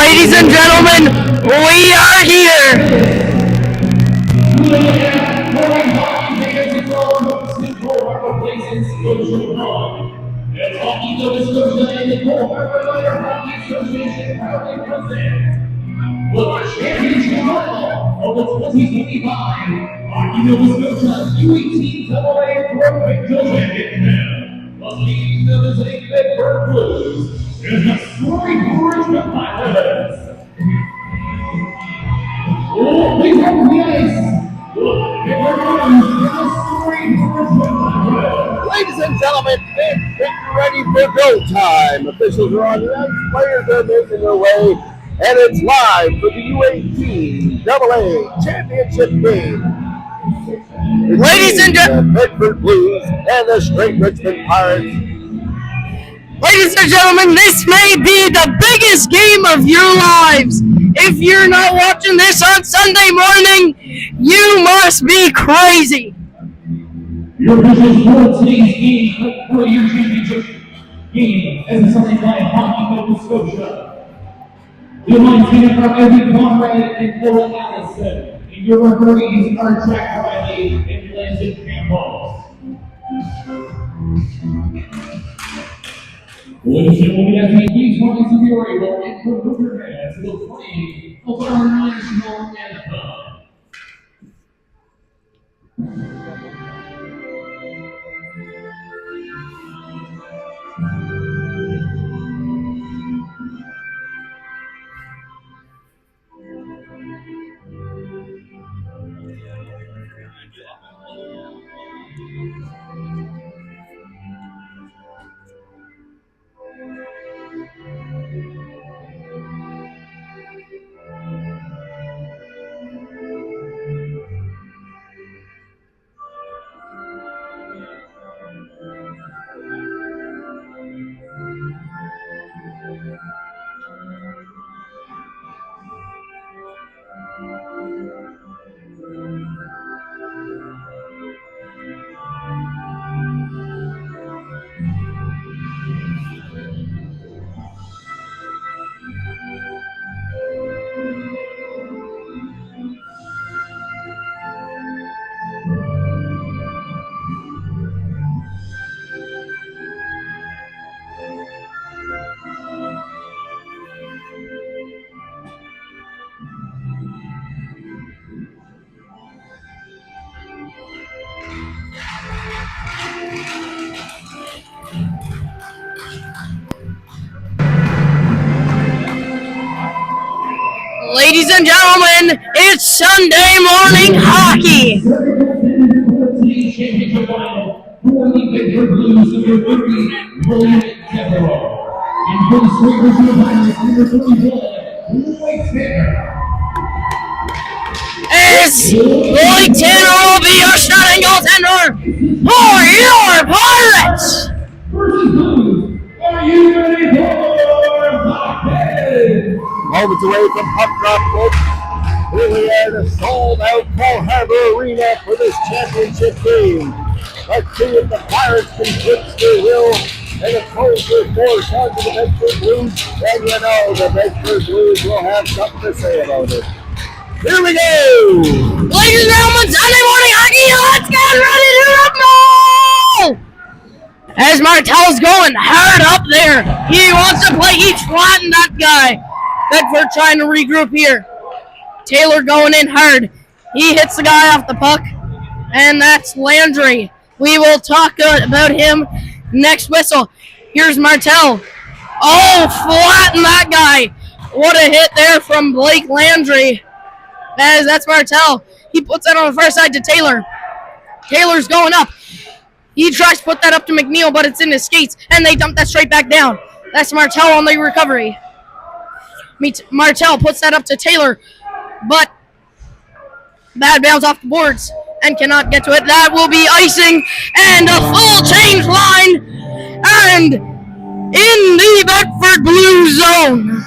Ladies and gentlemen, we are here. It's Hockey Nova Scotia and the Harbor Hockey Association proudly present the championship of the 2025 Hockey Nova Scotia U18AA Provincials Championship. The leading Nova Scotia Bedford Blues is the Richmond Pirates. Oh, please welcome the ice. Ladies and gentlemen, get ready for go time. Officials are on the ice, players are making their way, and it's live for the U18AA championship game. Ladies and gentlemen, the Bedford Blues and the Straight Richmond Pirates. Ladies and gentlemen, this may be the biggest game of your lives. If you're not watching this on Sunday morning, you must be crazy. Your officials for today's game for your championship game as a Sunday night Hockey Nova Scotia. Your lines taken from every Conrad and Phil Allison, and your referees are Jack Riley and Landon Campbell. Ladies and gentlemen, as we please rise to your able and put your hands to the playing of our national anthem. Ladies and gentlemen, it's Sunday morning hockey. Championship final for the Bedford Blues, number 30, William Devereaux. And for the Straight Richmond Pirates, number 21, Lloyd Tanner. As Lloyd Tanner will be your starting goaltender for your Pirates. Versus Blues, are you ready for hockey? Moments away from puck drop, folks. Here we are at a sold-out Pearl Harbor Arena for this championship game. Let's see if the Pirates can switch their will and oppose their force onto the Bedford Blues. And you know the Bedford Blues will have something to say about it. Here we go! Ladies and gentlemen, Sunday morning hockey, let's get ready to rumble! As Martell's going hard up there. He wants to play, he's flattened that guy. Bedford trying to regroup here. Taylor going in hard. He hits the guy off the puck, and that's Landry. We will talk about him next whistle. Here's Martell. Oh, flatten that guy. What a hit there from Blake Landry. As that's Martell. He puts that on the far side to Taylor. Taylor's going up. He tries to put that up to McNeil, but it's in his skates, and they dump that straight back down. That's Martell on the recovery. Martell puts that up to Taylor, but bad bounce off the boards and cannot get to it. That will be icing and a full change line and in the Bedford Blue zone.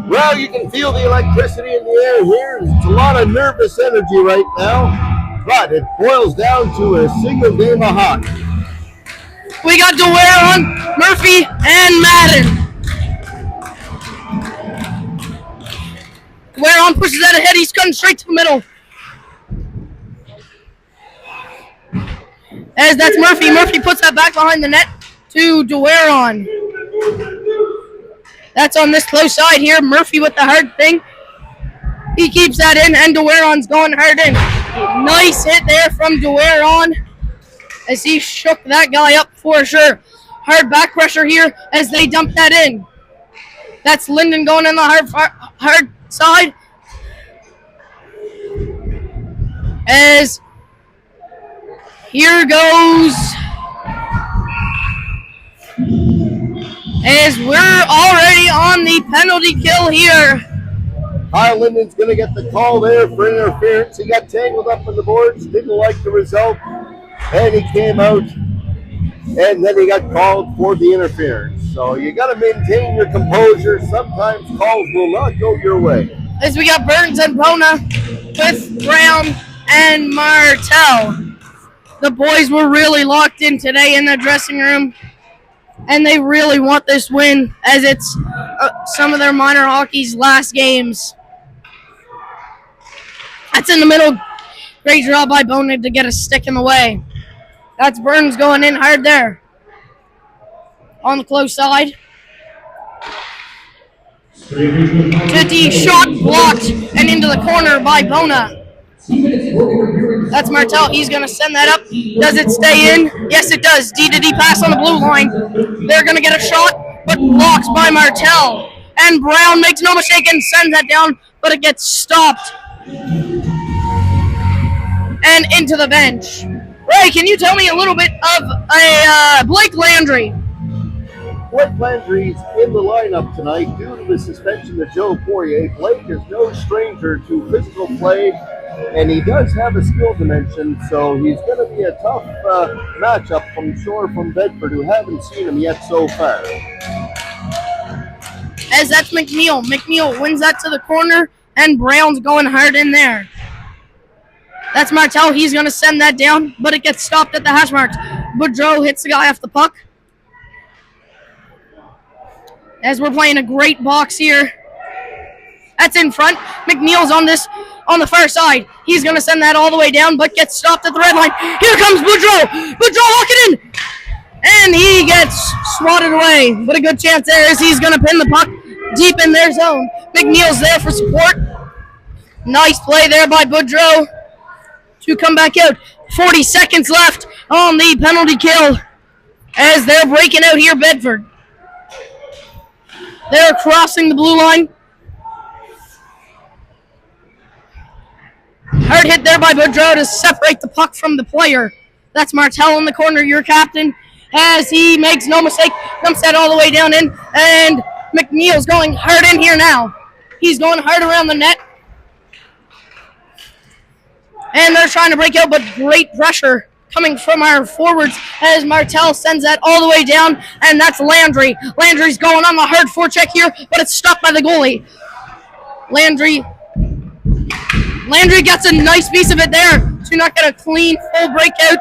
Well, you can feel the electricity in the air here. It's a lot of nervous energy right now, but it boils down to a single game of hockey. We got DeWare on, Murphy, and Madden. DeWaron pushes that ahead. He's cutting straight to the middle. As that's Murphy. Murphy puts that back behind the net to DeWaron. That's on this close side here. Murphy with the hard thing. He keeps that in, and DeWaron's going hard in. Nice hit there from DeWaron as he shook that guy up for sure. Hard back pressure here as they dump that in. That's Linden going in the hard side. As here goes. As we're already on the penalty kill here. Kyle Linden's going to get the call there for interference. He got tangled up in the boards, didn't like the result, and he came out, and then he got called for the interference. So you got to maintain your composure. Sometimes calls will not go your way. As we got Burns and Bona with Brown and Martell. The boys were really locked in today in the dressing room, and they really want this win as it's some of their minor hockey's last games. That's in the middle. Great draw by Bona to get a stick in the way. That's Burns going in hard there. On the close side. 50 shot blocked and into the corner by Bona. That's Martell. He's going to send that up. Does it stay in? Yes, it does. D-to-D pass on the blue line. They're going to get a shot, but blocks by Martell. And Brown makes no mistake and sends that down, but it gets stopped. And into the bench. Ray, can you tell me a little bit of Blake Landry? Blake Landry's in the lineup tonight due to the suspension of Joe Poirier. Blake is no stranger to physical play, and he does have a skill dimension, so he's going to be a tough matchup from Bedford, who haven't seen him yet so far. As that's McNeil. McNeil wins that to the corner, and Brown's going hard in there. That's Martell. He's going to send that down, but it gets stopped at the hash marks. Boudreau hits the guy off the puck. As we're playing a great box here. That's in front. McNeil's on the far side. He's going to send that all the way down, but gets stopped at the red line. Here comes Boudreau. Boudreau lock it in. And he gets swatted away. What a good chance there is. He's going to pin the puck deep in their zone. McNeil's there for support. Nice play there by Boudreau to come back out. 40 seconds left on the penalty kill as they're breaking out here, Bedford. They're crossing the blue line. Hard hit there by Boudreau to separate the puck from the player. That's Martell in the corner, your captain, as he makes no mistake, dumps that all the way down in, and McNeil's going hard in here now. He's going hard around the net. And they're trying to break out, but great pressure coming from our forwards as Martell sends that all the way down, and that's Landry. Landry's going on the hard forecheck here, but it's stopped by the goalie. Landry gets a nice piece of it there to not get a clean full breakout,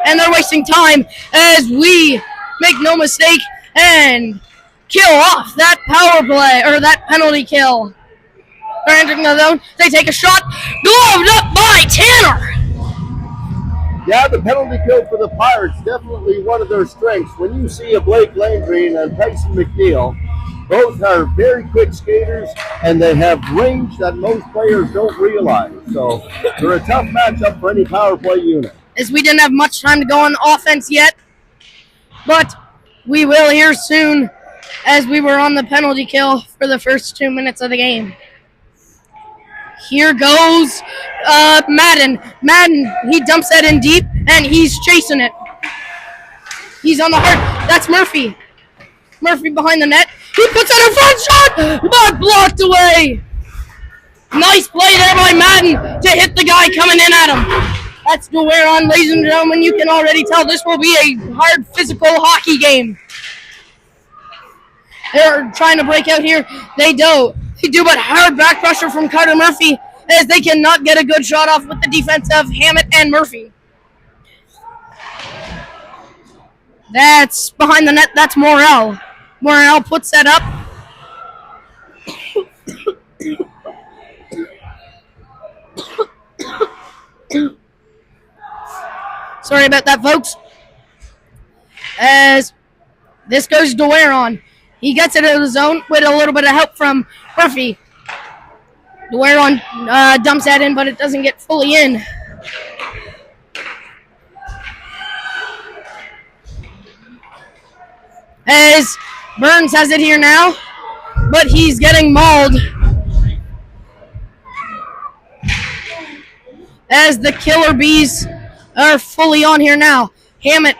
and they're wasting time as we make no mistake and kill off that power play, or that penalty kill. They're entering the zone. They take a shot. Gloved up by Tanner. Yeah, the penalty kill for the Pirates, definitely one of their strengths. When you see a Blake Landry and a Tyson McNeil, both are very quick skaters, and they have range that most players don't realize. So they're a tough matchup for any power play unit. As we didn't have much time to go on offense yet, but we will here soon as we were on the penalty kill for the first 2 minutes of the game. Here goes Madden. Madden, he dumps that in deep, and he's chasing it. He's on the hard. That's Murphy. Murphy behind the net. He puts out a front shot, but blocked away. Nice play there by Madden to hit the guy coming in at him. That's DeWaron, ladies and gentlemen. You can already tell this will be a hard physical hockey game. They're trying to break out here. They do, but hard back pressure from Carter Murphy as they cannot get a good shot off with the defense of Hammett and Murphy. That's behind the net. That's Morrell. Morrell puts that up. Sorry about that, folks. As this goes to Dueron. He gets it out of the zone with a little bit of help from Murphy. Dueron dumps that in, but it doesn't get fully in. As Burns has it here now, but he's getting mauled. As the Killer Bees are fully on here now. Hammett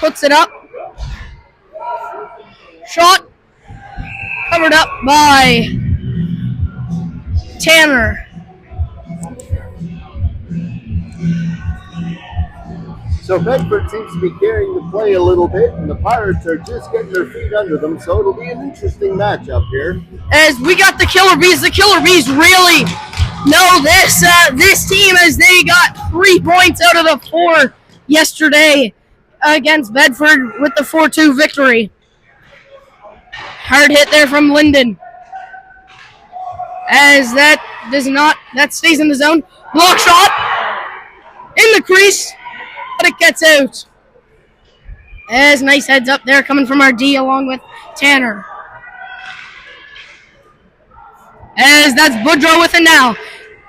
puts it up. Shot covered up by Tanner. So Bedford seems to be carrying the play a little bit, and the Pirates are just getting their feet under them, so it'll be an interesting matchup here. As we got the Killer Bees really know this team, as they got 3 points out of the 4 yesterday against Bedford with the 4-2 victory. Hard hit there from Linden. As that stays in the zone. Block shot in the crease, but it gets out. As nice heads up there coming from our D along with Tanner. As that's Boudreaux with it now.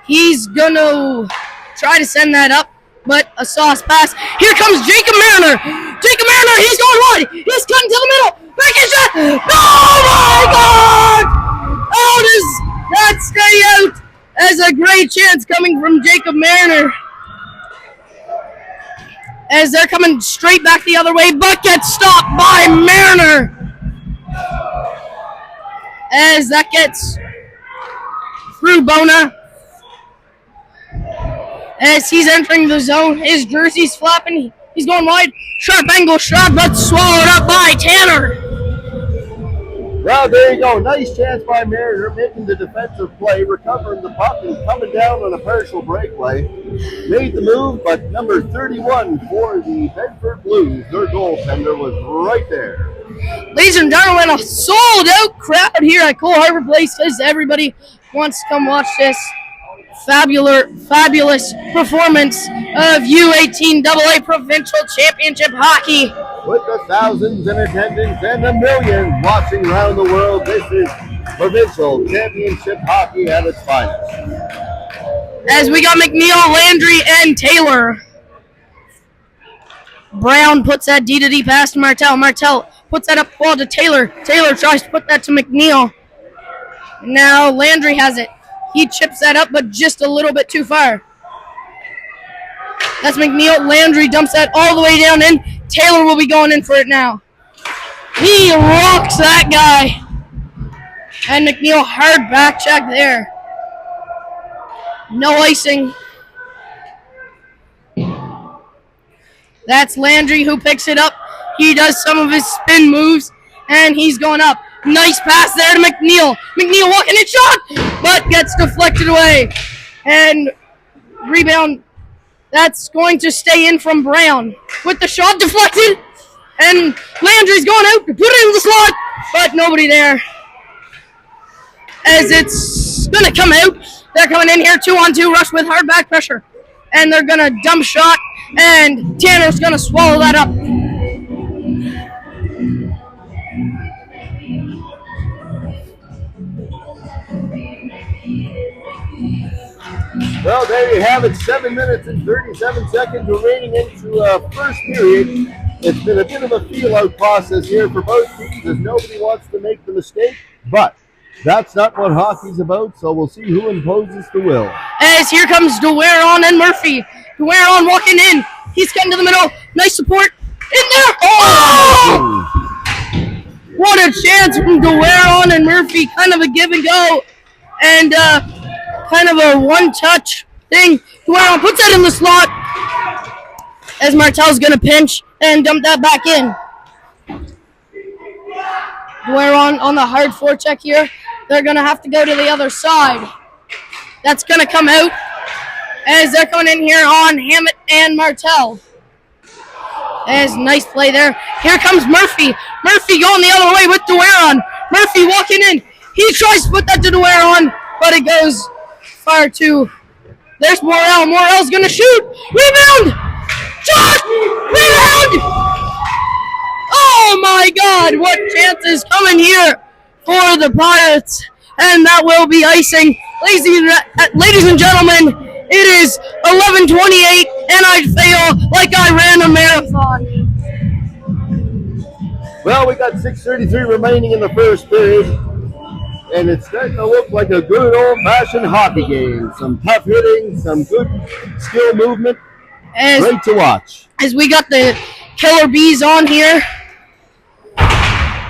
He's going to try to send that up, but a sauce pass. Here comes Jacob Mariner. Jacob Mariner, he's going wide. He's cutting to the middle. Back in shot. Oh my God! How does that stay out? As a great chance coming from Jacob Mariner. As they're coming straight back the other way, but gets stopped by Mariner. As that gets through Bona. As he's entering the zone, his jersey's flapping. He's going wide. Sharp angle shot, but swallowed up by Tanner. Well, there you go. Nice chance by Mariner, making the defensive play, recovering the puck and coming down on a partial breakaway. Made the move, but number 31 for the Bedford Blues, their goaltender, was right there. Ladies and gentlemen, a sold-out crowd here at Cole Harbor Place because everybody wants to come watch this fabulous performance of U18AA Provincial Championship Hockey. With the thousands in attendance and the millions watching around the world, this is Provincial Championship Hockey at its finest. As we got McNeil, Landry, and Taylor. Brown puts that D-to-D pass to Martell. Martell puts that up ball to Taylor. Taylor tries to put that to McNeil. Now Landry has it. He chips that up, but just a little bit too far. That's McNeil. Landry dumps that all the way down in. Taylor will be going in for it now. He rocks that guy. And McNeil hard back check there. No icing. That's Landry who picks it up. He does some of his spin moves, and he's going up. Nice pass there to McNeil. McNeil walking in shot, but gets deflected away. And rebound, that's going to stay in from Brown. With the shot deflected, and Landry's going out to put it in the slot, but nobody there. As it's going to come out, they're coming in here 2-on-2 rush with hard back pressure. And they're going to dump shot, and Tanner's going to swallow that up. Well, there you have it. 7 minutes and 37 seconds remaining into first period. It's been a bit of a feel-out process here for both teams as nobody wants to make the mistake, but that's not what hockey's about, so we'll see who imposes the will. As here comes Dueron and Murphy. Dueron walking in. He's getting to the middle. Nice support. In there. Oh! What a chance from Dueron and Murphy. Kind of a give and go. And kind of a one-touch thing. Dueron puts that in the slot. As Martell's going to pinch and dump that back in. Dueron on the hard forecheck here. They're going to have to go to the other side. That's going to come out as they're coming in here on Hammett and Martell. As nice play there. Here comes Murphy. Murphy going the other way with Dueron. Murphy walking in. He tries to put that to Dueron, but it goes far too. There's Morrell. Morrell's going to shoot. Rebound! Shot! Rebound! Oh my God, what chance is coming here for the Pirates? And that will be icing. Ladies and gentlemen, it is 11:28, and I feel like I ran a marathon. Well, we got 6:33 remaining in the first period, and it's starting to look like a good old-fashioned hockey game. Some tough hitting, some good skill movement. Great to watch. As we got the Killer Bees on here.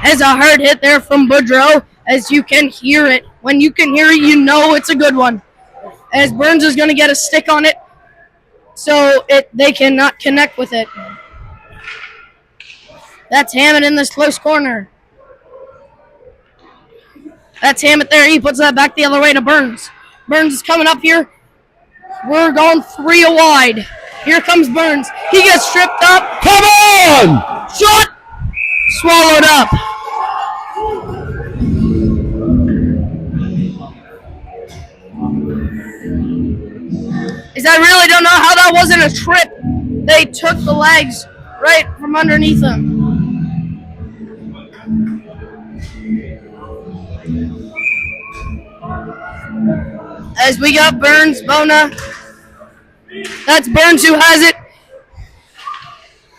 As a hard hit there from Boudreau, as you can hear it. When you can hear it, you know it's a good one. As Burns is going to get a stick on it, so they cannot connect with it. That's Hammett in this close corner. That's Hammett there. He puts that back the other way to Burns. Burns is coming up here. We're going 3 wide. Here comes Burns. He gets stripped up. Come on! Shot! Swallowed up. I really don't know how that wasn't a trip. They took the legs right from underneath them. As we got Burns, Bona. That's Burns who has it.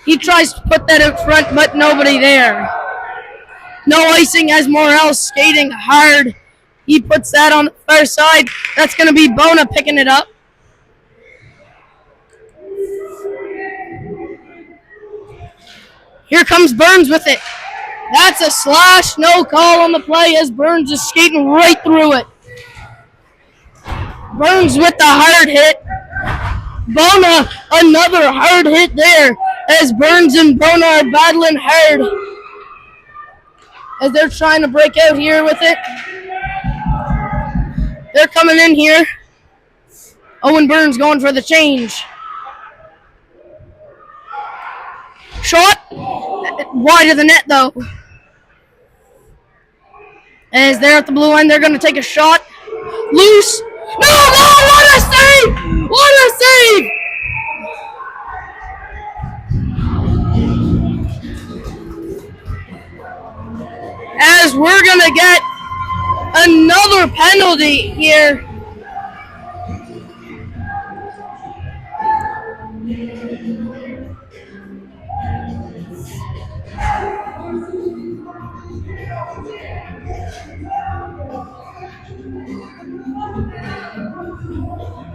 He tries to put that in front, but nobody there. No icing as Morel skating hard. He puts that on the far side. That's going to be Bona picking it up. Here comes Burns with it. That's a slash. No call on the play as Burns is skating right through it. Burns with the hard hit. Bona, another hard hit there as Burns and Bona are battling hard as they're trying to break out here with it. They're coming in here. Owen Burns going for the change. Shot. Wide of the net, though. As they're at the blue line, they're going to take a shot. Loose. No, what a save! What a save! As we're going to get another penalty here.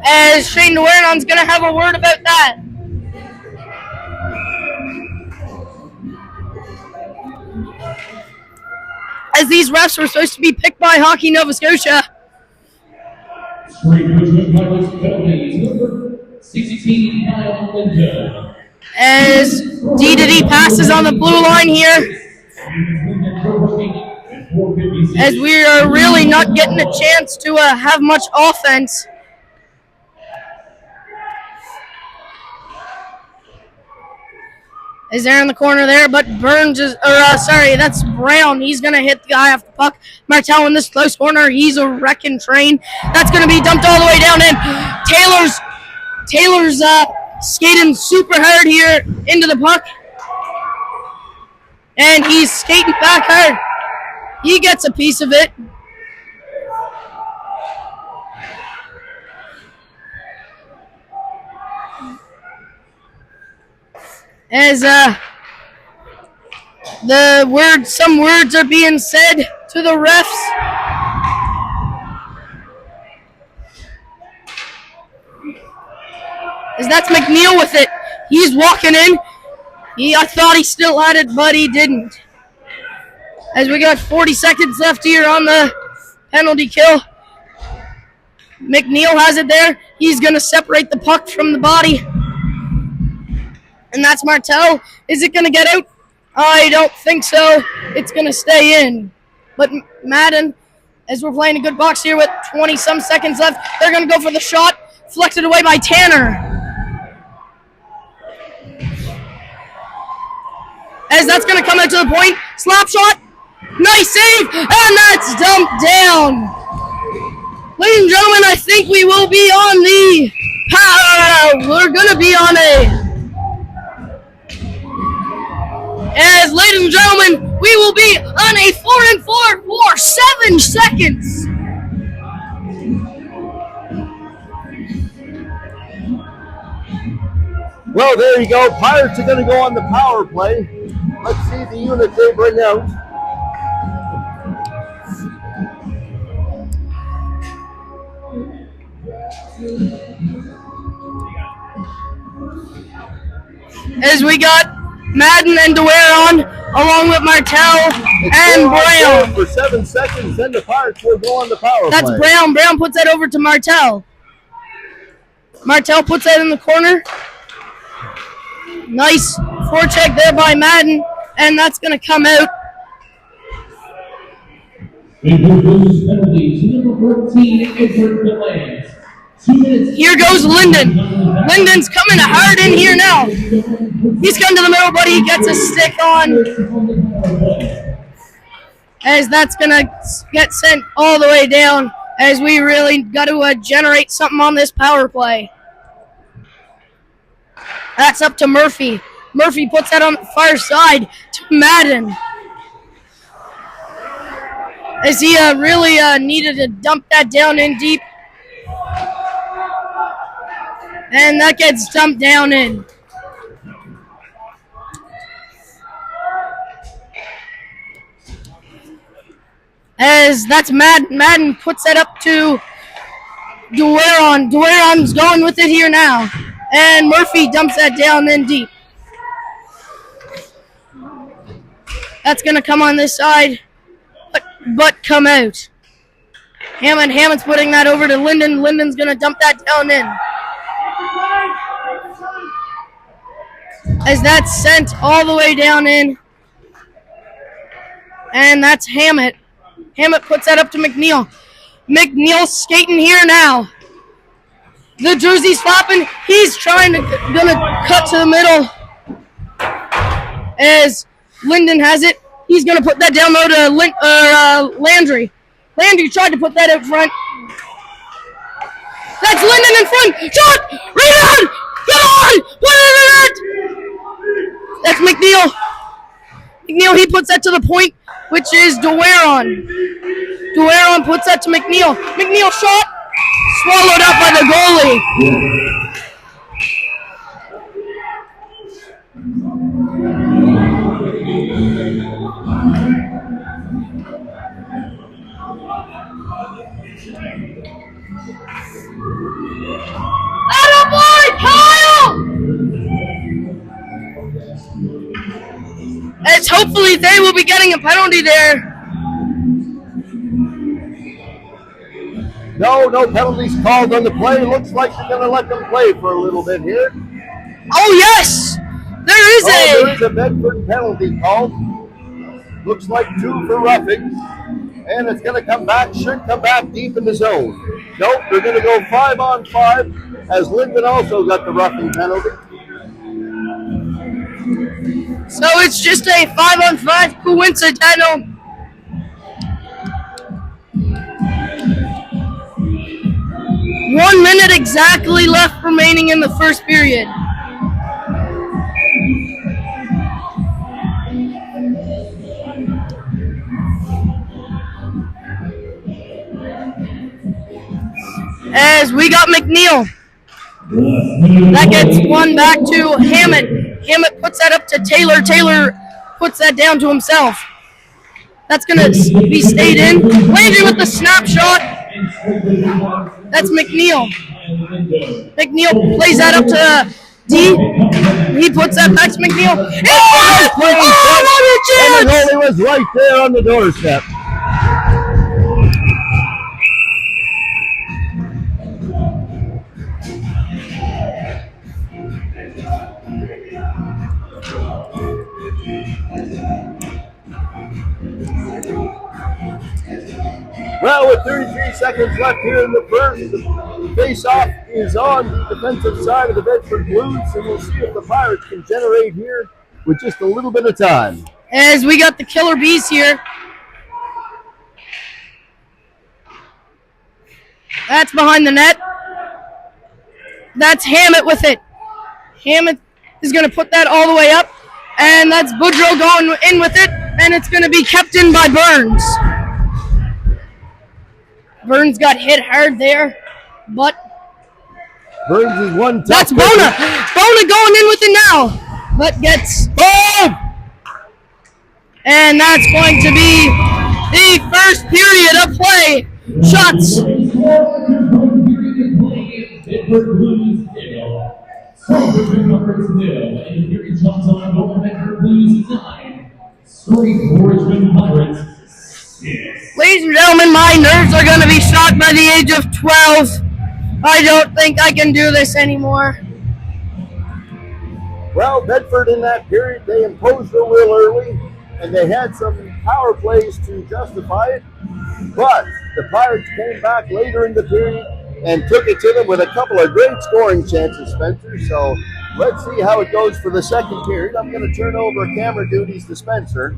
As Shane DeWernon's going to have a word about that. As these refs were supposed to be picked by Hockey Nova Scotia. As D passes on the blue line here. As we are really not getting a chance to have much offense. Is there in the corner there, but Burns is, that's Brown. He's going to hit the guy off the puck. Martel in this close corner. He's a wrecking train. That's going to be dumped all the way down in. Taylor's skating super hard here into the puck. And he's skating back hard. He gets a piece of it. As some words are being said to the refs. As that's McNeil with it. He's walking in. I thought he still had it, but he didn't. As we got 40 seconds left here on the penalty kill. McNeil has it there. He's going to separate the puck from the body. And that's Martel. Is it going to get out? I don't think so. It's going to stay in. But Madden, as we're playing a good box here with 20-some seconds left, they're going to go for the shot. Flected away by Tanner. As that's going to come out to the point. Slap shot. Nice save. And that's dumped down. Ladies and gentlemen, I think we will be on the... We're going to be on a As, ladies and gentlemen, we will be on a 4-and-4 for 7 seconds. Well, there you go. Pirates are going to go on the power play. Let's see the unit they bring out. As we got Madden and DeWare on, along with Martell and Brown. For 7 seconds, then the Pirates will go on the power play. That's Brown. Brown puts that over to Martell. Martell puts that in the corner. Nice forecheck there by Madden, and that's going to come out. Here goes Linden. Linden's coming hard in here now. He's coming to the middle, but he gets a stick on. As that's going to get sent all the way down, as we really got to generate something on this power play. That's up to Murphy. Murphy puts that on the far side to Madden. As he really needed to dump that down in deep. And that gets dumped down in. As that's Madden puts that up to DeWare. DeWare's going with it here now. And Murphy dumps that down in deep. That's going to come on this side, but come out. Hammond's putting that over to Linden. Linden's going to dump that down in. As that's sent all the way down in. And that's Hammett. Hammett puts that up to McNeil. McNeil skating here now. The jersey's flopping. He's gonna cut to the middle. As Linden has it, he's gonna put that down low to Landry. Landry tried to put that up front. That's Linden in front. Shot! Rebound! Come on! Put it in it! That's McNeil. McNeil, he puts that to the point, which is DeWare. DeWare puts that to McNeil. McNeil shot. Swallowed up by the goalie. Attaboy, Kyle! As hopefully they will be getting a penalty there. No penalties called on the play. Looks like they're going to let them play for a little bit here. Oh, yes! There is a Bedford penalty called. Looks like 2 for roughing. And it's going to come back, should come back deep in the zone. Nope, they're going to go 5-on-5, as Linden also got the roughing penalty. So it's just a 5-on-5 coincidental. One minute exactly left remaining in the first period. As we got McNeil. That gets one back to Hammett. Hammett puts that up to Taylor. Taylor puts that down to himself. That's going to be stayed in. Landry with the snapshot. That's McNeil. McNeil plays that up to D. He puts that back to McNeil. And the goalie was right there on the doorstep. Well, with 33 seconds left here in the first, the face-off is on the defensive side of the Bedford Blues, and we'll see if the Pirates can generate here with just a little bit of time. As we got the Killer Bees here. That's behind the net. That's Hammett with it. Hammett is going to put that all the way up. And that's Boudreaux going in with it, and it's going to be kept in by Burns. Burns got hit hard there, but Burns is one tough. that's Bona. Bona going in with it now, but gets boom. And that's going to be the first period of play. Shots. Bedford Blues 0. Scoring Richmond 0. And here it jumps on over Bedford Blues 9. Scoring for Richmond Pirates 6. Ladies and gentlemen, my nerves are going to be shot by the age of 12. I don't think I can do this anymore. Well, Bedford in that period, they imposed their will early, and they had some power plays to justify it. But the Pirates came back later in the period and took it to them with a couple of great scoring chances, Spencer. So let's see how it goes for the second period. I'm going to turn over camera duties to Spencer,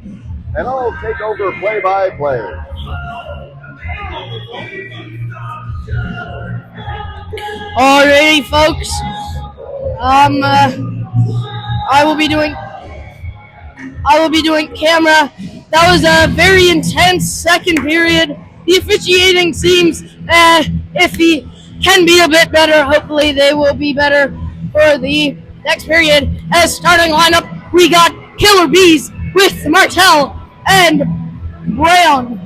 and I'll take over play-by-play. Alrighty, folks. I will be doing camera. That was a very intense second period. The officiating seems iffy. Can be a bit better. Hopefully they will be better for the next period. As starting lineup, we got Killer Bees with Martel and Brown.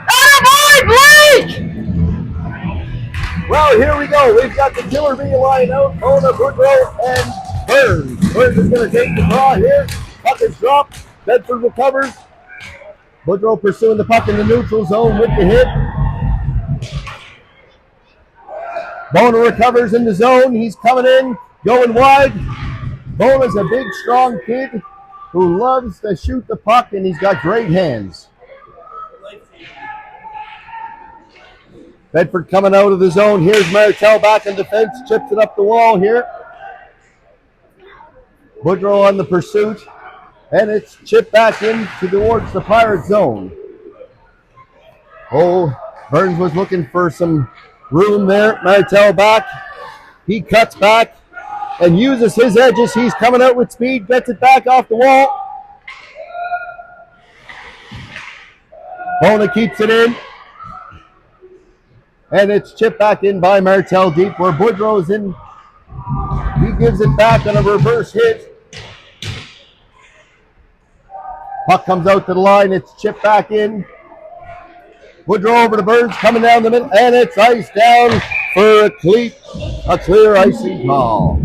Attaboy, Blake! Well, here we go. We've got the Killer Bee line out. Bona, Boudreaux, and Burns. Burns is going to take the draw here. Puck is dropped. Bedford recovers. Boudreaux pursuing the puck in the neutral zone with the hit. Bona recovers in the zone. He's coming in, going wide. Bona's a big, strong kid who loves to shoot the puck, and he's got great hands. Bedford coming out of the zone. Here's Martel back in defense. Chips it up the wall here. Boudreaux on the pursuit. And it's chipped back in towards the Pirate zone. Oh, Burns was looking for some room there. Martel back. He cuts back and uses his edges. He's coming out with speed. Gets it back off the wall. Bona keeps it in. And it's chipped back in by Martel deep where Boudreaux's in. He gives it back on a reverse hit. Puck comes out to the line. It's chipped back in. Boudreaux over to Burns, coming down the middle, and it's iced down for a clear icing call.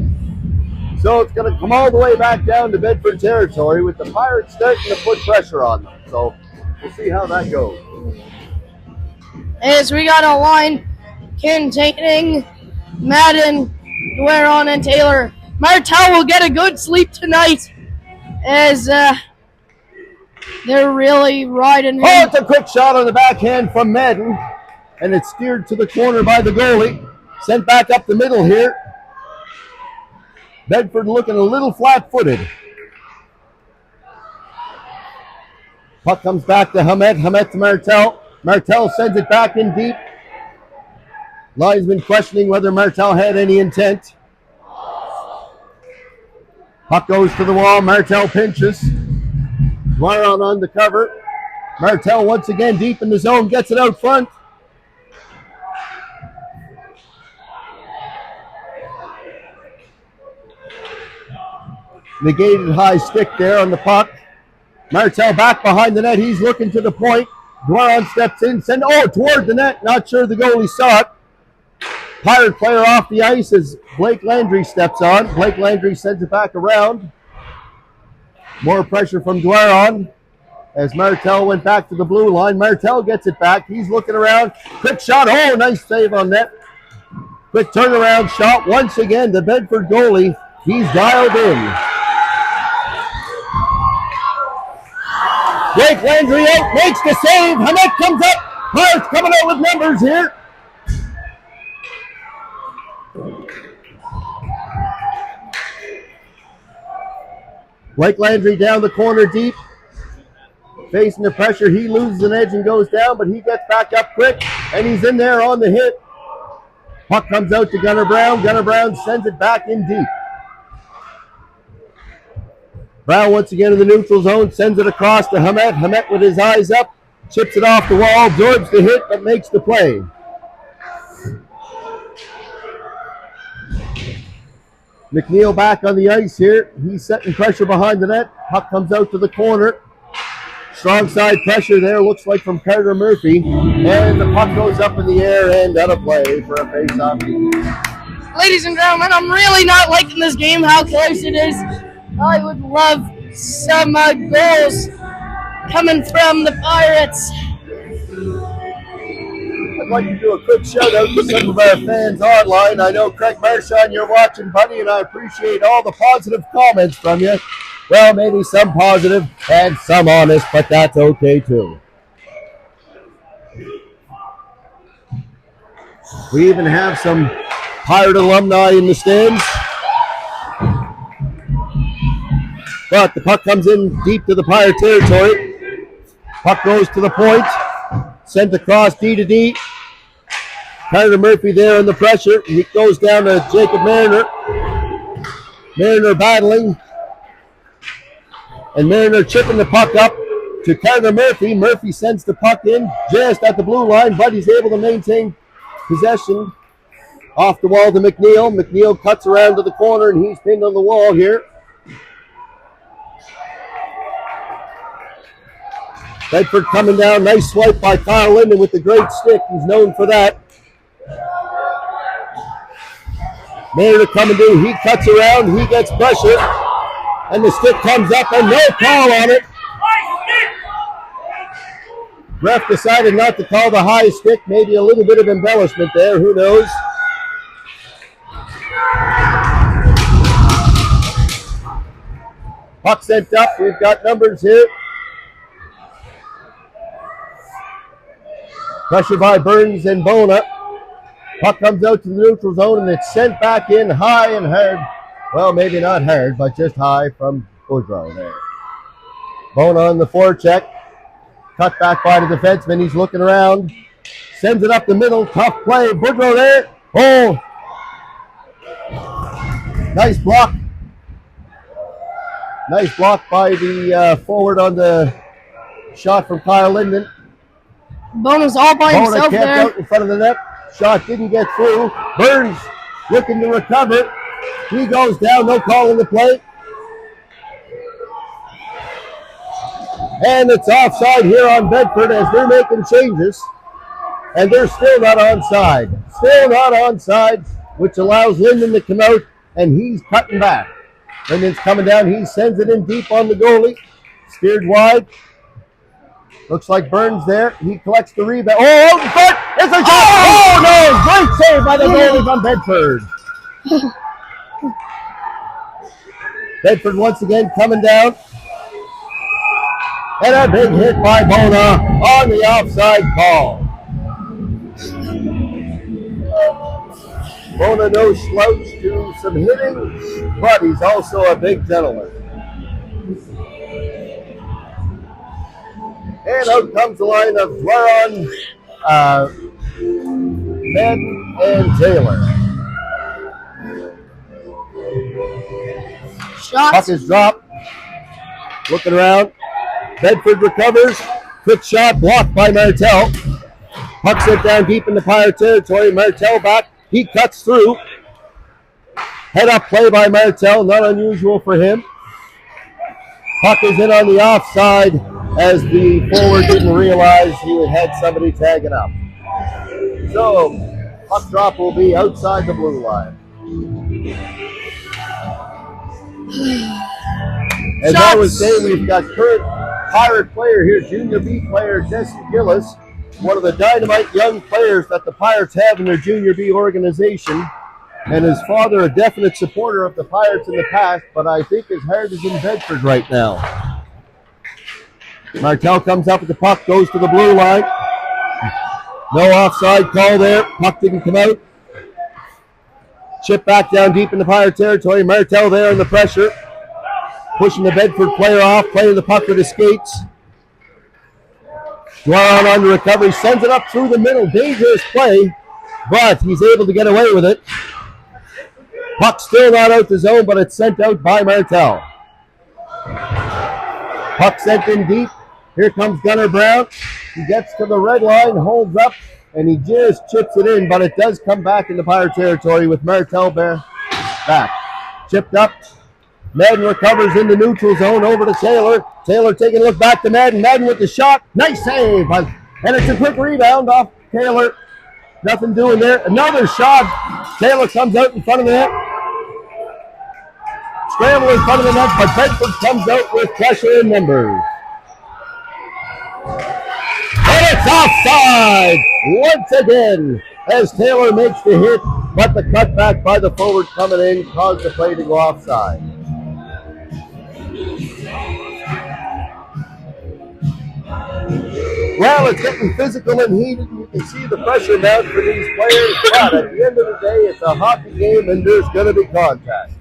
So it's going to come all the way back down to Bedford territory with the Pirates starting to put pressure on them. So we'll see how that goes. As we got a line containing Madden, Dwaron, and Taylor. Martel will get a good sleep tonight as they're really riding him. Oh, it's a quick shot on the backhand from Madden, and it's steered to the corner by the goalie. Sent back up the middle here. Bedford looking a little flat-footed. Puck comes back to Hamet. Hamet to Martel. Martel sends it back in deep. Linesman questioning whether Martel had any intent. Puck goes to the wall. Martel pinches. Dwaron on the cover. Martel once again deep in the zone. Gets it out front. Negated high stick there on the puck. Martel back behind the net. He's looking to the point. Dwaron steps in. Toward the net. Not sure the goalie saw it. Pirate player off the ice as Blake Landry steps on. Blake Landry sends it back around. More pressure from Dwaron as Martel went back to the blue line. Martel gets it back. He's looking around. Quick shot. Oh, nice save on net. Quick turnaround shot. Once again, the Bedford goalie. He's dialed in. Blake Landry out. Makes the save. Hamet comes up. Pirates coming out with numbers here. Blake Landry down the corner deep. Facing the pressure. He loses an edge and goes down, but he gets back up quick, and he's in there on the hit. Puck comes out to Gunnar Brown. Gunnar Brown sends it back in deep. Brown once again in the neutral zone, sends it across to Hamet. Hamet with his eyes up, chips it off the wall, absorbs the hit, but makes the play. McNeil back on the ice here. He's setting pressure behind the net. Puck comes out to the corner. Strong side pressure there, looks like from Carter Murphy. And the puck goes up in the air and out of play for a face-off. Ladies and gentlemen, I'm really not liking this game, how close it is. I would love some goals coming from the Pirates. I'd like to do a quick shout out to some of our fans online. I know, Craig Marchand, you're watching, buddy, and I appreciate all the positive comments from you. Well, maybe some positive and some honest, but that's okay too. We even have some Pirate alumni in the stands. But the puck comes in deep to the Pirate territory. Puck goes to the point. Sent across D to D. Carter Murphy there under pressure. He goes down to Jacob Mariner. Mariner battling. And Mariner chipping the puck up to Carter Murphy. Murphy sends the puck in just at the blue line, but he's able to maintain possession. Off the wall to McNeil. McNeil cuts around to the corner, and he's pinned on the wall here. Bedford coming down. Nice swipe by Kyle Linden with the great stick. He's known for that. Mariner coming in. He cuts around. He gets pressure. And the stick comes up, and no call on it. Ref decided not to call the high stick. Maybe a little bit of embellishment there. Who knows? Puck sent up. We've got numbers here. Pressure by Burns and Bona. Puck comes out to the neutral zone, and it's sent back in high and hard. Well, maybe not hard, but just high from Boudreau there. Bona on the forecheck. Cut back by the defenseman. He's looking around. Sends it up the middle. Tough play. Boudreau there. Oh! Nice block. Nice block by the forward on the shot from Kyle Linden. Bona's all by himself camped there. Out in front of the net. Shot didn't get through. Burns looking to recover. He goes down. No call in the play. And it's offside here on Bedford as they're making changes. And they're still not onside. Still not onside, which allows Linden to come out, and he's cutting back. Linden's coming down. He sends it in deep on the goalie. Steered wide. Looks like Burns there. He collects the rebound. Oh, out in front. It's a shot. Oh, no. Great save by the goalie from Bedford. Bedford once again coming down. And a big hit by Bona on the offside call. Bona no slouch to some hitting, but he's also a big gentleman. And out comes the line of Laron, Ben, and Taylor. Puck is dropped. Looking around. Bedford recovers. Quick shot blocked by Martel. Puck sent down deep in the Pirate territory. Martel back. He cuts through. Head up play by Martel. Not unusual for him. Puck is in on the offside as the forward didn't realize he had somebody tagging up. So, puck drop will be outside the blue line. As I was saying, we've got current Pirate player here, junior B player Jesse Gillis, one of the dynamite young players that the Pirates have in their junior B organization, and his father a definite supporter of the Pirates in the past, but I think his heart is in Bedford right now. Martel comes up with the puck, goes to the blue line. No offside call there. Puck didn't come out. Chip back down deep in the Pirate territory. Martel there under pressure. Pushing the Bedford player off, playing the puck with his skates. Dwyer on the recovery, sends it up through the middle. Dangerous play, but he's able to get away with it. Puck still not out the zone, but it's sent out by Martel. Puck sent in deep. Here comes Gunnar Brown. He gets to the red line, holds up, and he just chips it in, but it does come back into Pirate territory with Martel back. Chipped up. Madden recovers in the neutral zone over to Taylor. Taylor taking a look back to Madden. Madden with the shot. Nice save. And it's a quick rebound off Taylor. Nothing doing there. Another shot. Taylor comes out in front of the net. Scramble in front of the net, but Bedford comes out with pressure in numbers. And it's offside once again as Taylor makes the hit, but the cutback by the forward coming in caused the play to go offside. Well, it's getting physical and heated. You can see the pressure mount for these players, but at the end of the day, it's a hockey game and there's going to be contact.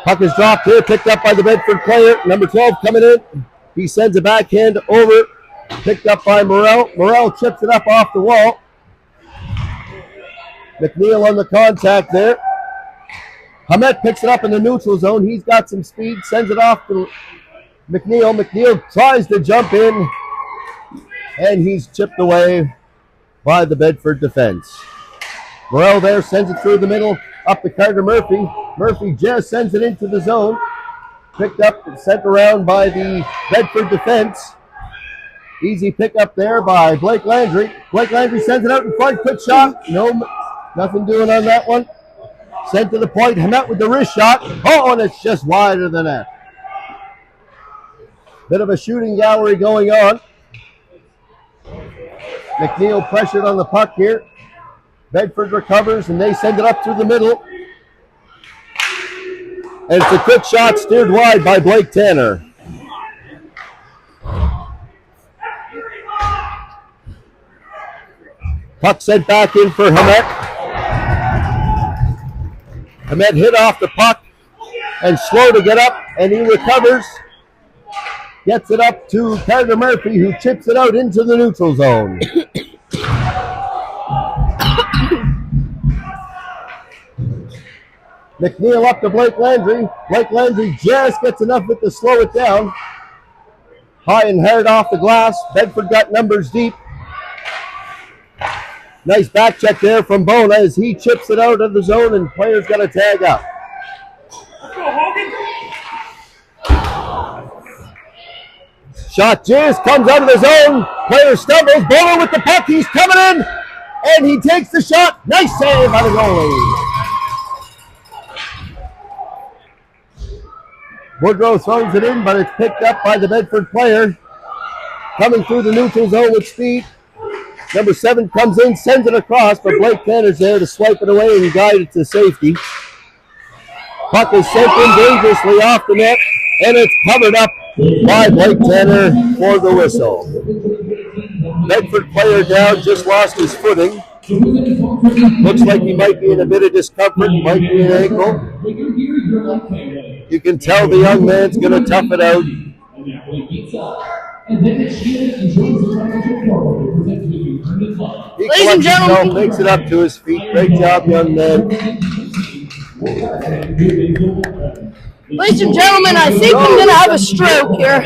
Puck is dropped here, picked up by the Bedford player. Number 12 coming in. He sends a backhand over, picked up by Morrell. Morrell chips it up off the wall. McNeil on the contact there. Hamet picks it up in the neutral zone. He's got some speed, sends it off to McNeil. McNeil tries to jump in, and he's chipped away by the Bedford defense. Morrell there sends it through the middle, up to Carter Murphy. Murphy just sends it into the zone. Picked up and sent around by the Bedford defense. Easy pickup there by Blake Landry. Blake Landry sends it out in front. Quick shot. No, nothing doing on that one. Sent to the point. Hamet with the wrist shot. Oh, and it's just wider than that. Bit of a shooting gallery going on. McNeil pressured on the puck here. Bedford recovers, and they send it up through the middle. And it's a quick shot steered wide by Blake Tanner. Puck sent back in for Hamet. Hamet hit off the puck and slow to get up, and he recovers. Gets it up to Carter Murphy, who chips it out into the neutral zone. McNeil up to Blake Landry. Blake Landry just gets enough of it to slow it down. High and hard off the glass. Bedford got numbers deep. Nice back check there from Bona as he chips it out of the zone and players got to tag up. Shot just comes out of the zone. Player stumbles. Bona with the puck. He's coming in and he takes the shot. Nice save by the goalie. Woodrow throws it in, but it's picked up by the Bedford player. Coming through the neutral zone with speed. Number 7 comes in, sends it across, but Blake Tanner's there to swipe it away and guide it to safety. Puck is sent in dangerously off the net, and it's covered up by Blake Tanner for the whistle. Bedford player down, just lost his footing. Looks like he might be in a bit of discomfort, might be an ankle. You can tell the young man's going to tough it out. Ladies and gentlemen, makes it up to his feet. Great job, young man. Ladies and gentlemen, I think I'm going to have a stroke here.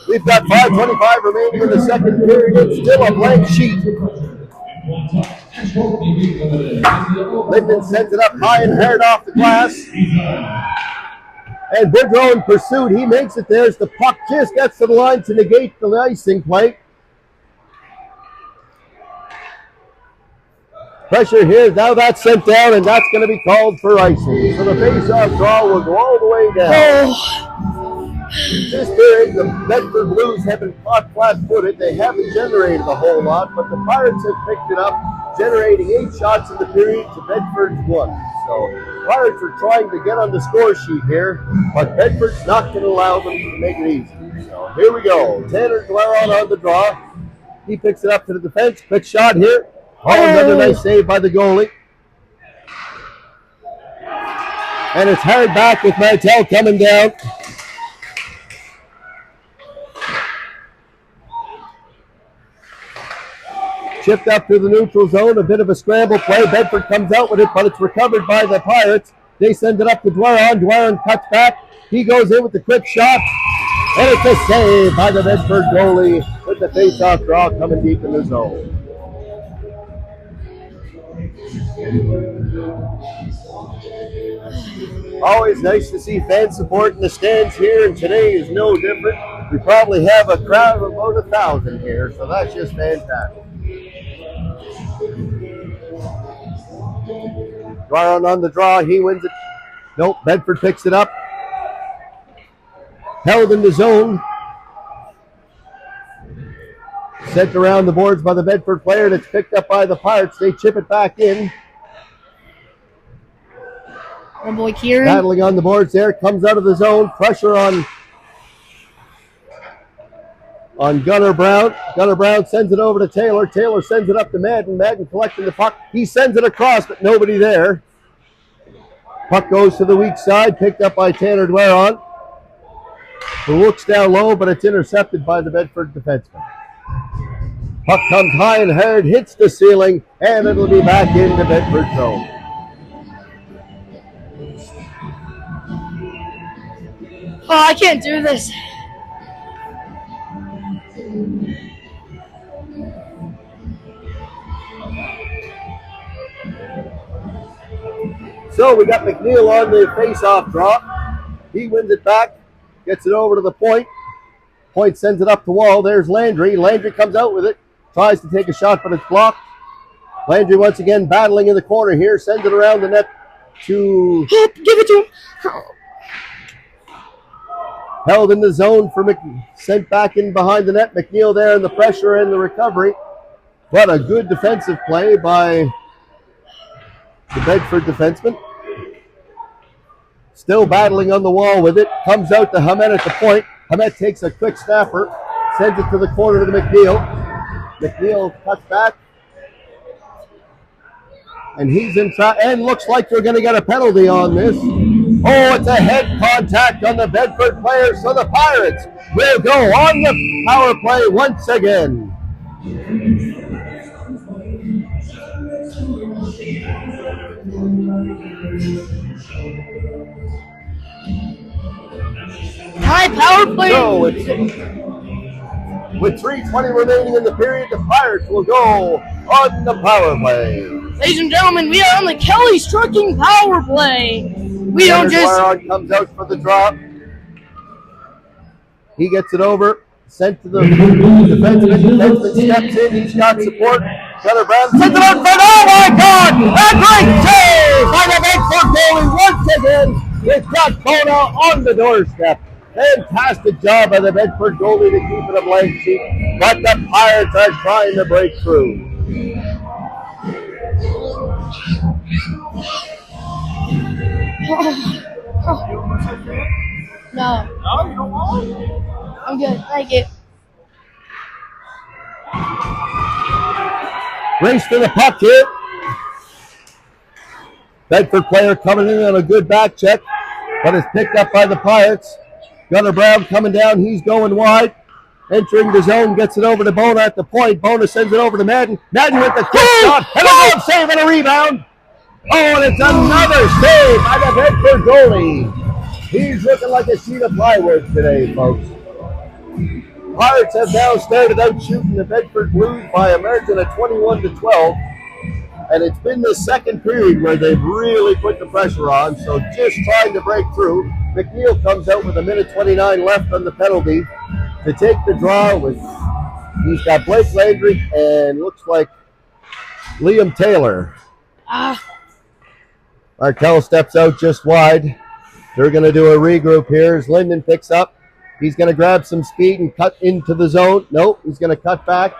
We've got 5:25 remaining in the second period. It's still a blank sheet. Linden sends it up high and hard off the glass. And Woodrow in pursuit. He makes it there as the puck just gets to the line to negate the icing play. Pressure here. Now that's sent down, and that's going to be called for icing. So the face-off draw will go all the way down. This period, the Bedford Blues have been caught flat-footed. They haven't generated a whole lot, but the Pirates have picked it up, generating 8 shots in the period to Bedford's 1. So Pirates are trying to get on the score sheet here, but Bedford's not going to allow them to make it easy. So here we go. Tanner Glaron on the draw. He picks it up to the defense. Quick shot here. Oh, another nice save by the goalie. And it's hard back with Martel coming down. Chipped up to the neutral zone, a bit of a scramble play. Bedford comes out with it, but it's recovered by the Pirates. They send it up to Dwaron. Dwaron cuts back. He goes in with the quick shot. And it's a save by the Bedford goalie with the face-off draw coming deep in the zone. Always nice to see fan support in the stands here, and today is no different. We probably have a crowd of about 1,000 here, so that's just fantastic. Dwaron on the draw, he wins it. Nope, Bedford picks it up. Held in the zone. Sent around the boards by the Bedford player, and it's picked up by the Pirates. They chip it back in. Our boy Kieran. Battling on the boards there, comes out of the zone. Pressure on Gunnar Brown. Gunnar Brown sends it over to Taylor. Taylor sends it up to Madden. Madden collecting the puck. He sends it across, but nobody there. Puck goes to the weak side, picked up by Tanner Dwaron, who looks down low, but it's intercepted by the Bedford defenseman. Puck comes high and hard, hits the ceiling, and it'll be back in the Bedford zone. Oh, I can't do this. So we got McNeil on the face-off draw. He wins it back, gets it over to the point. Point sends it up the wall. There's Landry. Landry comes out with it, tries to take a shot, but it's blocked. Landry once again battling in the corner here, sends it around the net to... Give it to him. Held in the zone for sent back in behind the net. McNeil there in the pressure and the recovery. What a good defensive play by the Bedford defenseman. Still battling on the wall with it. Comes out to Hamet at the point. Hamet takes a quick snapper. Sends it to the corner to McNeil. McNeil cuts back. And he's in trap. And looks like they're going to get a penalty on this. Oh, it's a head contact on the Bedford player, so the Pirates will go on the power play once again. High power play. So it's, with 3:20 remaining in the period, the Pirates will go on the power play. Ladies and gentlemen, we are on the Kelly Trucking power play. We don't just... Dwaron comes out for the drop. He gets it over. Sent to the defenseman. Defenseman steps in. He's got support. Gunnar Brown sends it out for... Oh, my God! A great save by the Bedford goalie once again. It's got Bona on the doorstep. Fantastic job by the Bedford goalie to keep it a blank sheet. But the Pirates are trying to break through. No. No, you don't want? I'm good. Thank you. Race to the puck here. Bedford player coming in on a good back check, but it's picked up by the Pirates. Gunnar Brown coming down. He's going wide. Entering the zone, gets it over to Bona at the point. Bona sends it over to Madden. Madden with the quick shot. And a glove save and a rebound. Oh, and it's another save by the Bedford goalie. He's looking like a sheet of plywood today, folks. Pirates have now started out shooting the Bedford Blues by a margin of 21-12. And it's been the second period where they've really put the pressure on. So just trying to break through. McNeil comes out with 1:29 left on the penalty to take the draw. He's got Blake Landry and looks like Liam Taylor. Martell steps out just wide. They're going to do a regroup here as Linden picks up. He's going to grab some speed and cut into the zone. Nope, he's going to cut back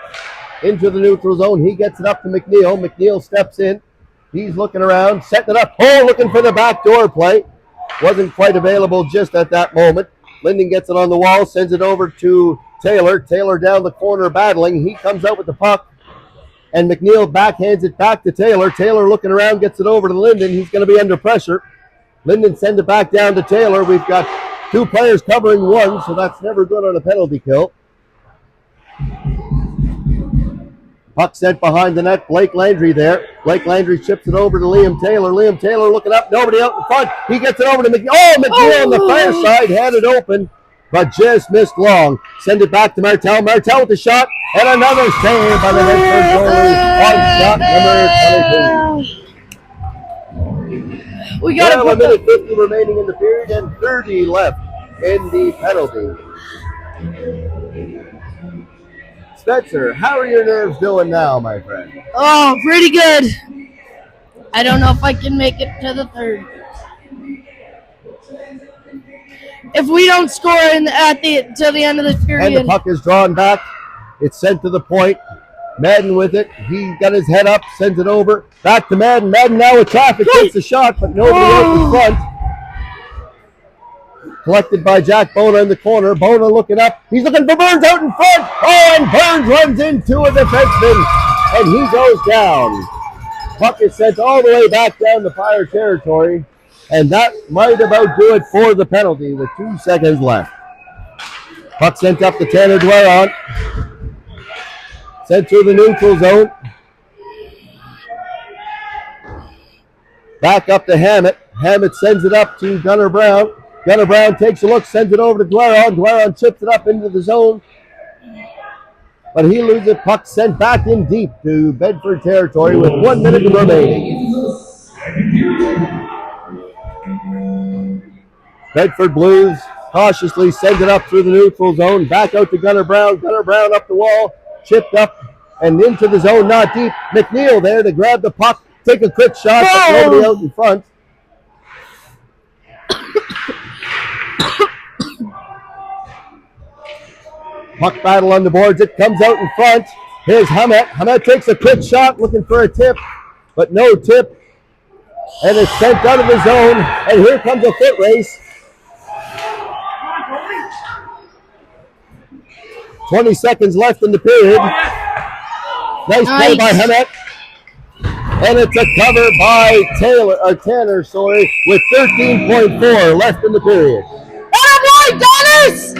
into the neutral zone. He gets it up to McNeil. McNeil steps in. He's looking around, setting it up. Oh, looking for the backdoor play. Wasn't quite available just at that moment. Linden gets it on the wall, sends it over to Taylor. Taylor down the corner battling. He comes out with the puck. And McNeil backhands it back to Taylor. Taylor looking around, gets it over to Linden. He's going to be under pressure. Linden sends it back down to Taylor. We've got two players covering one, so that's never good on a penalty kill. Puck sent behind the net. Blake Landry there. Blake Landry chips it over to Liam Taylor. Liam Taylor looking up. Nobody out in front. He gets it over to McNeil. Oh, McNeil on the far side had it open, but just missed long. Send it back to Martel. Martel with the shot, and another save by the Bedford goalie on shot number 22. We got a minute 50 remaining in the period and 30 left in the penalty. Spencer, how are your nerves doing now, my friend? Oh, pretty good. I don't know if I can make it to the third. If we don't score till the end of the period. And the puck is drawn back. It's sent to the point. Madden with it. He got his head up, sends it over. Back to Madden. Madden now with traffic. Takes the shot, but nobody out in front. Collected by Jack Bona in the corner. Bona looking up. He's looking for Burns out in front. Oh, and Burns runs into a defenseman, and he goes down. Puck is sent all the way back down to Fire territory, and that might about do it for the penalty with 2 seconds left. Puck sent up to Tanner Dwaron. Sent through the neutral zone. Back up to Hammett. Hammett sends it up to Gunnar Brown. Gunnar Brown takes a look, sends it over to Dwaron. Dwaron chips it up into the zone, but he loses it. Puck sent back in deep to Bedford territory with 1 minute remaining. Bedford Blues cautiously send it up through the neutral zone, back out to Gunnar Brown. Gunnar Brown up the wall, chipped up and into the zone, not deep. McNeil there to grab the puck, take a quick shot, but nobody out in front. Puck battle on the boards. It comes out in front. Here's Hammett. Hammett takes a quick shot, looking for a tip, but no tip. And it's sent out of the zone. And here comes a foot race. 20 seconds left in the period. Nice play by Hammett. And it's a cover by Tanner, with 13.4 left in the period. Oh boy, Dennis!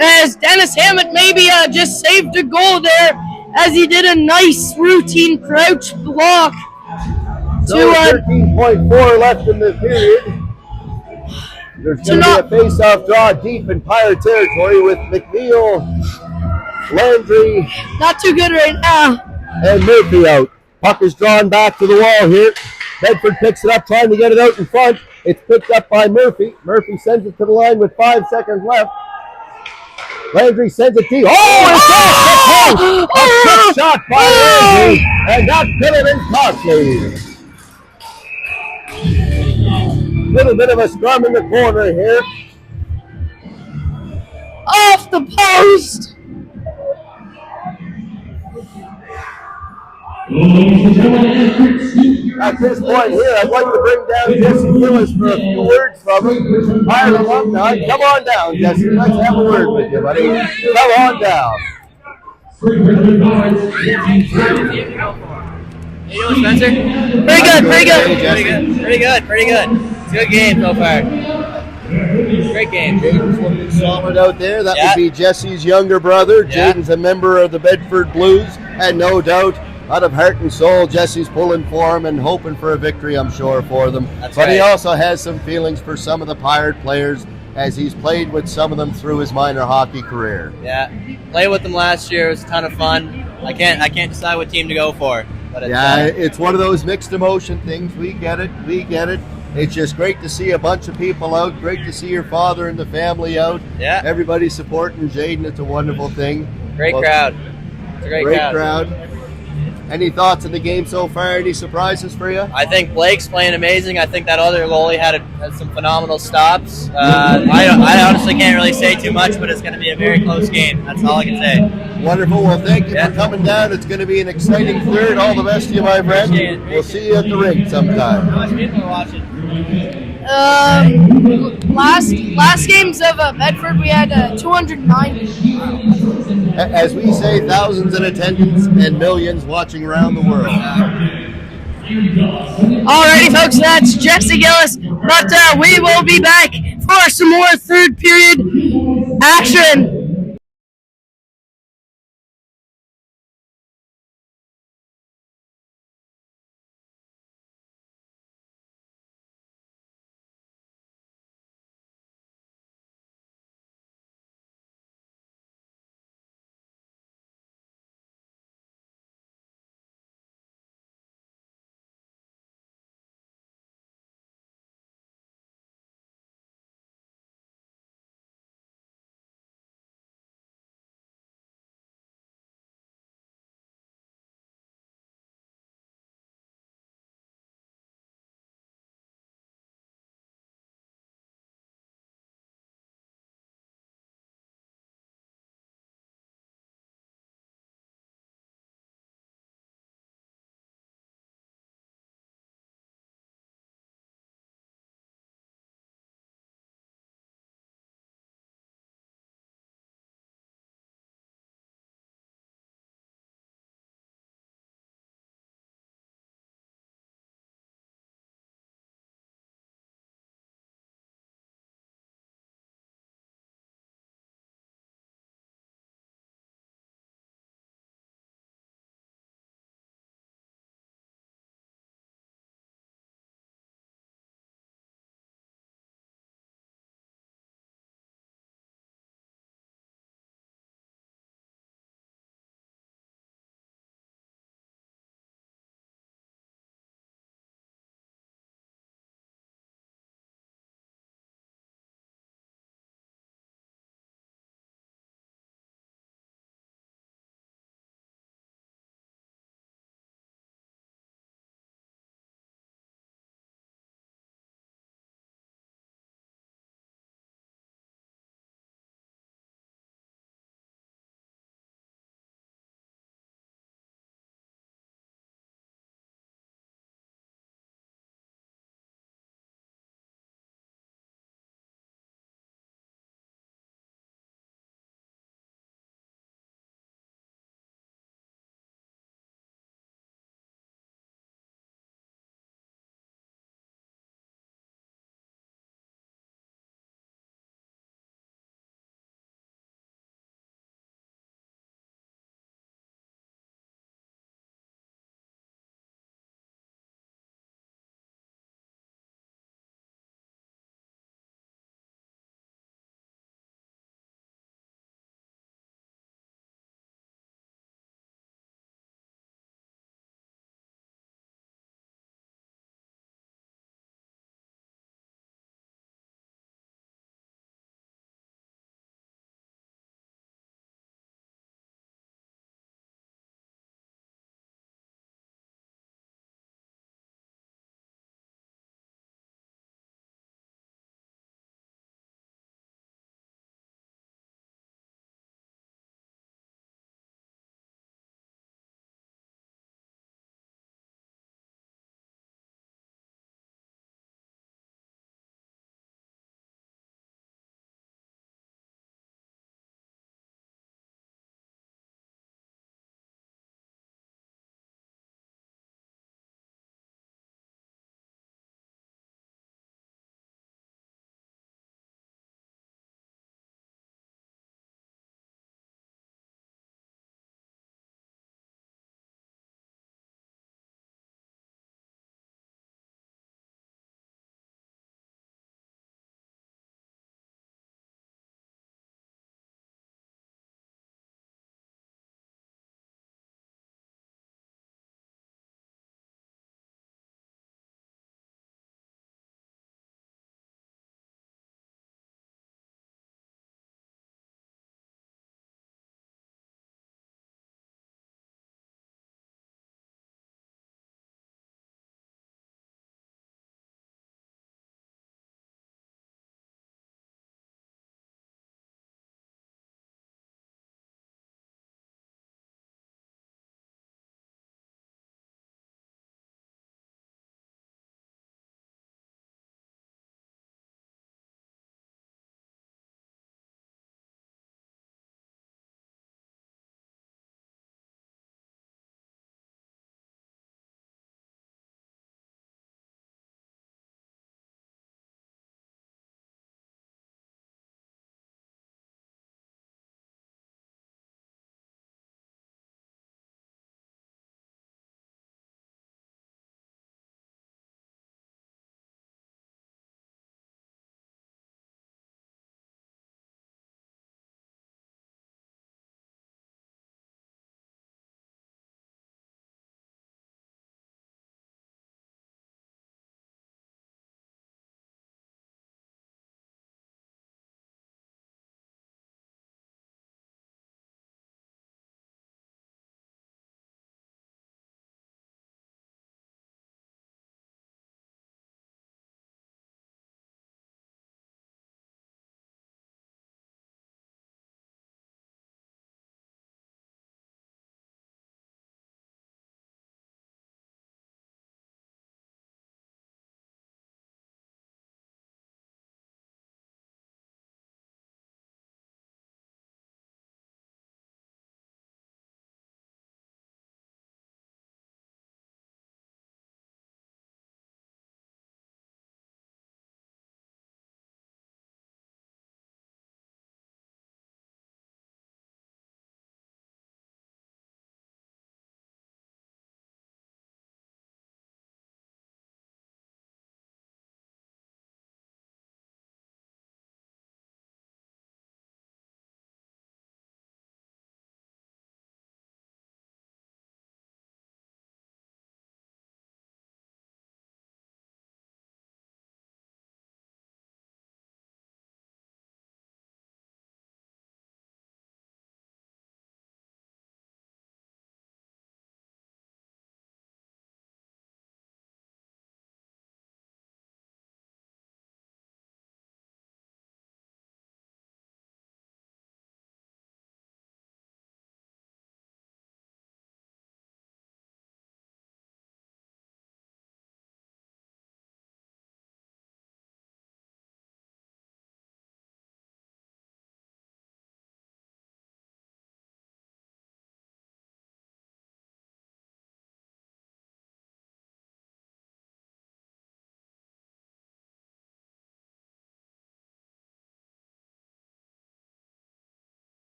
As Dennis Hammett maybe just saved a goal there, as he did a nice routine crouch block. So 13.4 left in the period. There's going to be a face-off draw deep in Pirate territory with McNeil, Landry. Not too good right now. And Murphy out. Puck is drawn back to the wall here. Bedford picks it up, trying to get it out in front. It's picked up by Murphy. Murphy sends it to the line with 5 seconds left. Landry sends it deep. Oh, it's off the post! A quick shot by Landry, and that could have been costly. Little bit of a scrum in the corner here. Off the post! At this point here, I'd like to bring down Jesse Gillis for a few words from him. Pirate alumni, come on down, Jesse. Let's have a word with you, buddy. Come on down. How you doing, Spencer? Pretty good. Pretty good. It's a good game so far. Great game. Jaden's looking solid out there. That would be Jesse's younger brother. Jaden's a member of the Bedford Blues, and no doubt, out of heart and soul, Jesse's pulling for him and hoping for a victory, I'm sure, for them. But he also has some feelings for some of the Pirate players, as he's played with some of them through his minor hockey career. Yeah, played with them last year. It was a ton of fun. I can't decide what team to go for. But it's one of those mixed emotion things. We get it. It's just great to see a bunch of people out. Great to see your father and the family out. Yeah. Everybody's supporting Jaden. It's a wonderful thing. Great crowd. It's a great crowd. Any thoughts on the game so far? Any surprises for you? I think Blake's playing amazing. I think that other goalie had some phenomenal stops. I honestly can't really say too much, but it's going to be a very close game. That's all I can say. Wonderful. Well, thank you for coming down. It's going to be an exciting third. All the best to you, my friend. We'll see you at the rink sometime. How much people are watching? Last games of Bedford, we had 209. As we say, thousands in attendance and millions watching around the world. Alrighty, folks, that's Jesse Gillis. But we will be back for some more third period action.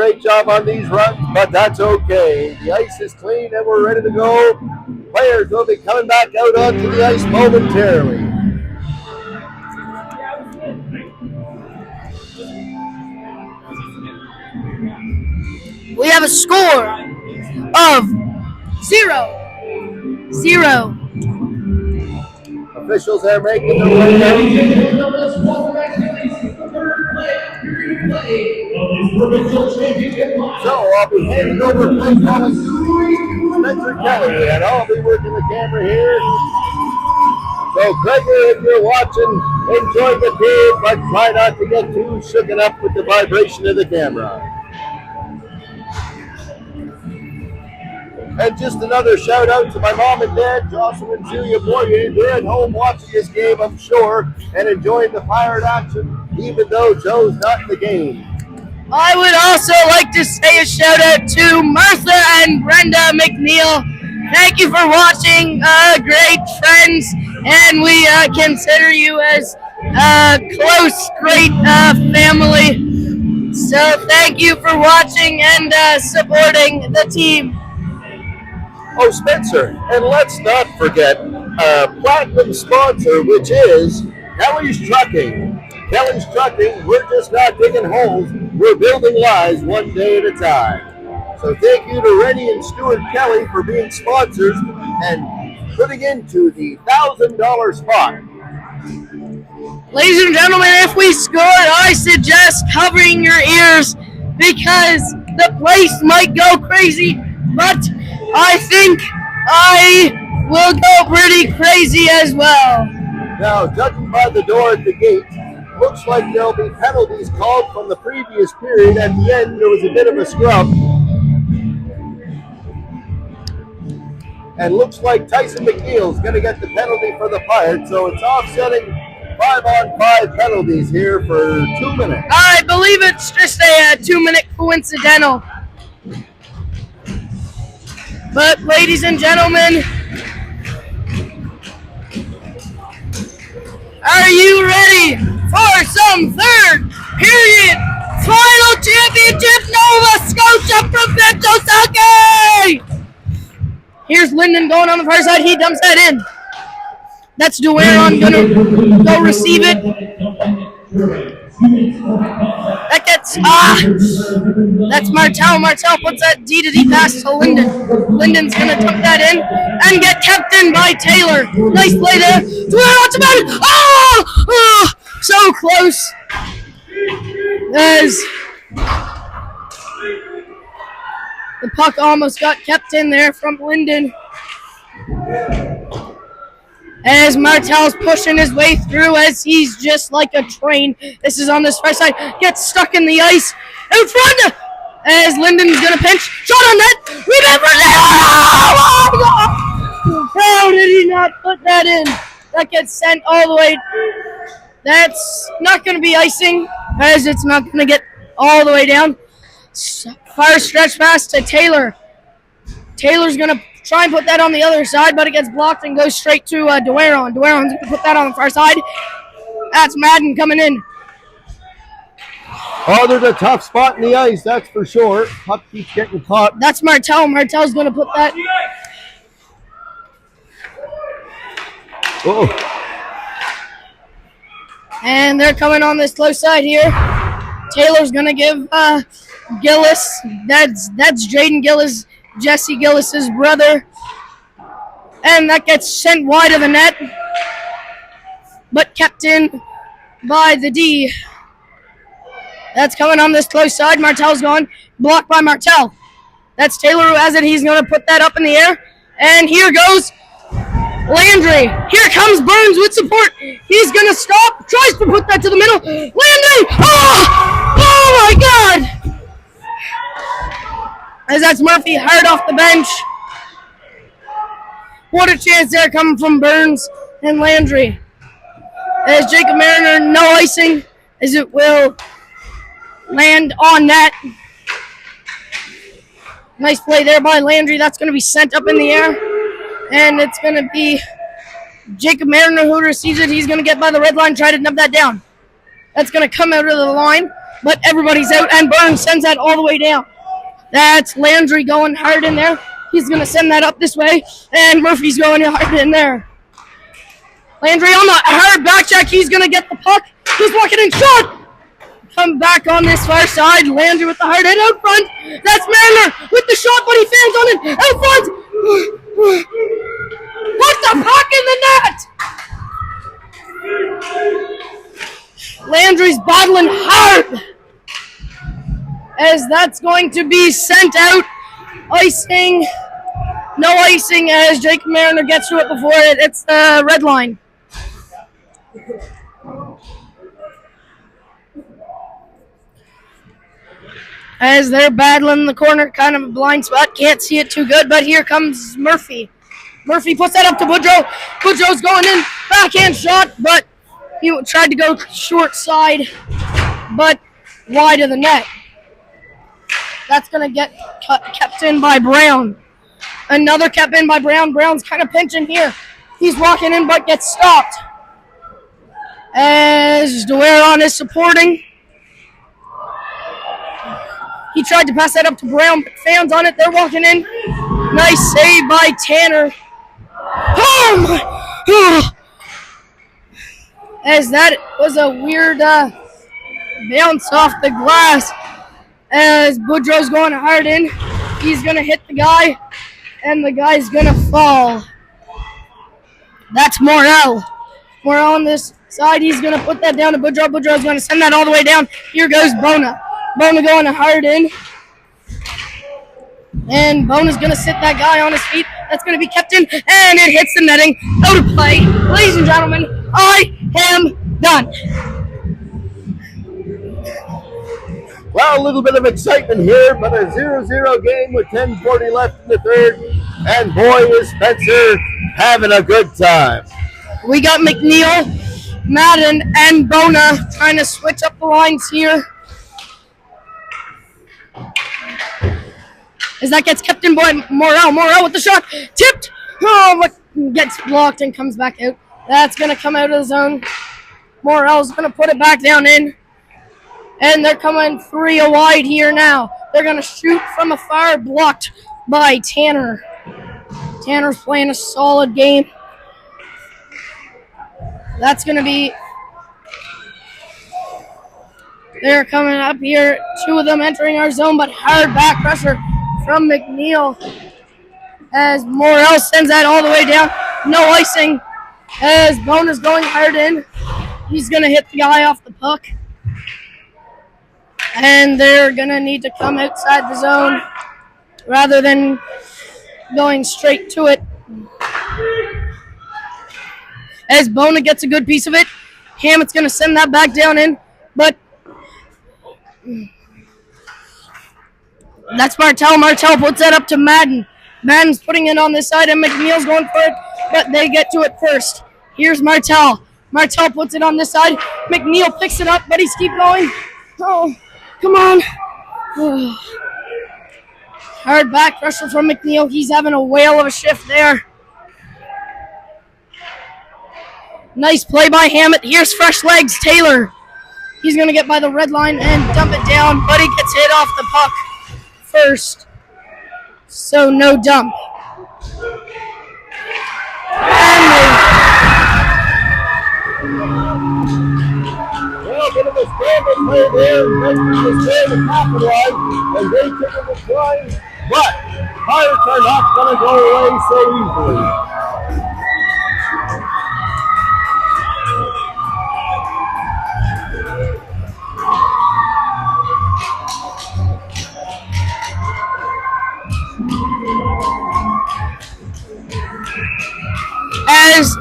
great job on these runs, but that's okay. The ice is clean and we're ready to go. Players will be coming back out onto the ice momentarily. We have a score of 0-0. Officials are making their way down. So I'll be handing over play calling to Spencer Kelly, and I'll be working the camera here. So Gregory, if you're watching, enjoy the game, but try not to get too shooken up with the vibration of the camera. And just another shout out to my mom and dad, Jocelyn and Julia Boyer. They're at home watching this game, I'm sure, and enjoying the Pirate action, even though Joe's not in the game. I would also like to say a shout out to Martha and Brenda McNeil. Thank you for watching, great friends, and we consider you as a close, great family. So thank you for watching and supporting the team. Oh, Spencer, and let's not forget platinum sponsor, which is Kelly's Trucking. Kelly's Trucking, we're just not digging holes, we're building lives one day at a time. So thank you to Rennie and Stuart Kelly for being sponsors and putting into the $1,000 spot. Ladies and gentlemen, if we score, I suggest covering your ears because the place might go crazy, but I think I will go pretty crazy as well. Now, judging by the door at the gate, looks like there'll be penalties called from the previous period. At the end, there was a bit of a scrub. And looks like Tyson McNeil's going to get the penalty for the Pirates, so it's offsetting 5-on-5 penalties here for 2 minutes. I believe it's just a 2-minute coincidental. But, ladies and gentlemen, are you ready for some third period final championship Nova Scotia Provincials hockey? Here's Linden going on the far side. He dumps that in. That's Dueron gonna go receive it. That gets that's Martel. Martel puts that D-to-D pass to Linden. Linden's gonna dump that in and get kept in by Taylor. Nice play there. Dueron's about it. Oh, so close. As the puck almost got kept in there from Linden. As Martel's pushing his way through as he's just like a train. This is on this far side. Gets stuck in the ice. In front as Linden's going to pinch. Shot on net. Remember that. Oh, how did he not put that in? That gets sent all the way. That's not going to be icing as it's not going to get all the way down. Fire stretch pass to Taylor. Taylor's going to try and put that on the other side, but it gets blocked and goes straight to Dueron. Dueron's going to put that on the far side. That's Madden coming in. Oh, there's a tough spot in the ice, that's for sure. Puck keeps getting caught. That's Martel. Martel's going to put that. Oh. And they're coming on this close side here. Taylor's going to give Gillis. That's Jaden Gillis, Jesse Gillis's brother. And that gets sent wide of the net, but kept in by the D. That's coming on this close side. Martel's gone. Blocked by Martel. That's Taylor who has it. He's going to put that up in the air. And here goes Landry. Here comes Burns with support. He's going to stop. Tries to put that to the middle. Landry! Oh my God! As that's Murphy hard off the bench. What a chance there coming from Burns and Landry. As Jacob Mariner, no icing, as it will land on net. Nice play there by Landry. That's going to be sent up in the air. And it's going to be Jacob Mariner who receives it. He's going to get by the red line, try to nub that down. That's going to come out of the line. but everybody's out, and Burns sends that all the way down. That's Landry going hard in there. He's going to send that up this way, and Murphy's going hard in there. Landry on the hard back check. He's going to get the puck. He's walking in shot. Come back on this far side. Landry with the hard hit out front. That's Mariner with the shot, but he fans on it out front. Put the puck in the net. Landry's battling hard, as that's going to be sent out. Icing. No icing as Jake Mariner gets to it before it. It's the red line. As they're battling the corner, kind of a blind spot. Can't see it too good, but here comes Murphy. Murphy puts that up to Boudreau. Boudreau's going in. Backhand shot, but he tried to go short side, but wide of the net. That's going to get kept in by Brown. Another kept in by Brown. Brown's kind of pinching here. He's walking in, but gets stopped. As Dueron is supporting. He tried to pass that up to Brown, but fans on it. They're walking in. Nice save by Tanner. Oh! As that was a weird bounce off the glass. As Boudreau's going hard in. He's going to hit the guy, and the guy's going to fall. That's Morel. Morel on this side. He's going to put that down to Boudreau. Boudreau's going to send that all the way down. Here goes Bona. Bona going hard in. And Bona's going to sit that guy on his feet. That's going to be kept in. And it hits the netting. Out of play. Ladies and gentlemen, I am done. Well, a little bit of excitement here, but a 0-0 game with 10:40 left in the third. And boy, is Spencer having a good time. We got McNeil, Madden, and Bona trying to switch up the lines here. As that gets kept in by Morel. Morel with the shot. Tipped. Oh, but gets blocked and comes back out. That's going to come out of the zone. Morel's going to put it back down in. And they're coming 3 wide here now. They're going to shoot from afar, blocked by Tanner. Tanner's playing a solid game. That's going to be... They're coming up here. 2 of them entering our zone, but hard back pressure from McNeil. As Morel sends that all the way down. No icing. As Bona's going hard in. He's going to hit the guy off the puck. And they're going to need to come outside the zone rather than going straight to it. As Bona gets a good piece of it, Hammett's going to send that back down in, but that's Martel. Martel puts that up to Madden. Madden's putting it on this side, and McNeil's going for it, but they get to it first. Here's Martel. Martel puts it on this side. McNeil picks it up, but he's keep going. Oh, come on. Oh. Hard back pressure from McNeil. He's having a whale of a shift there. Nice play by Hammett. Here's fresh legs. Taylor. He's going to get by the red line and dump it down, but he gets hit off the puck first. So no dump. Well, a bit of a scramble play there. Memphis was there to capitalize, and they took it with line, but Pirates are not going to go away so easily. As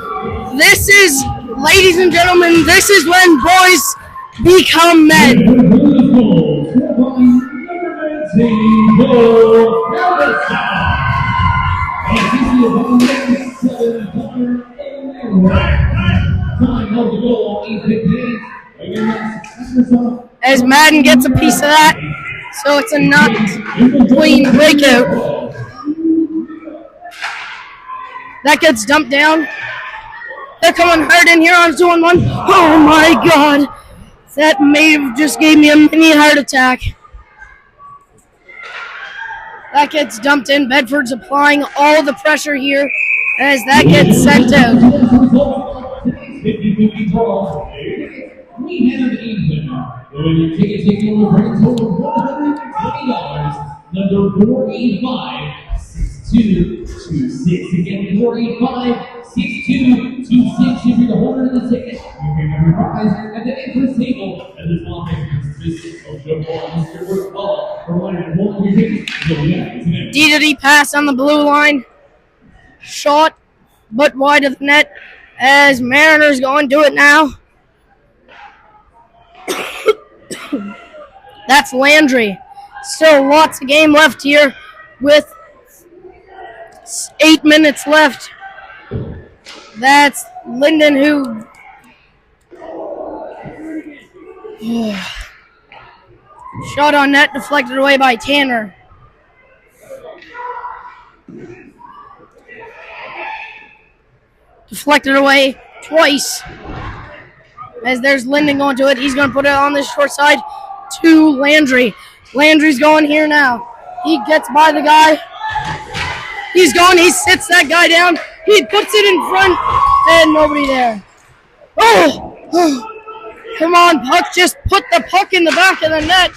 this is, ladies and gentlemen, this is when boys become men. As Madden gets a piece of that, so it's a not clean breakout. That gets dumped down. They're coming hard in here on 2-on-1. Oh my God. That may have just gave me a mini heart attack. That gets dumped in. Bedford's applying all the pressure here as that gets sent out. We have an evening. When your ticket taking over for a total of $120. Number 485 6226. Again, 485 6226. If you're the holder of the ticket, you can have your prize at the entrance table. And this long business of the ball, Mr. Woodball, for one and one of your tickets. D pass on the blue line. Shot, but wide of the net as Mariners going to do it now. That's Landry. Still lots of game left here with 8 minutes left. That's Linden who... Shot on net, deflected away by Tanner. Deflected away twice. As there's Linden going to it. He's going to put it on the short side to Landry. Landry's going here now. He gets by the guy. He's going. He sits that guy down. He puts it in front. And nobody there. Oh! Come on, puck. Just put the puck in the back of the net.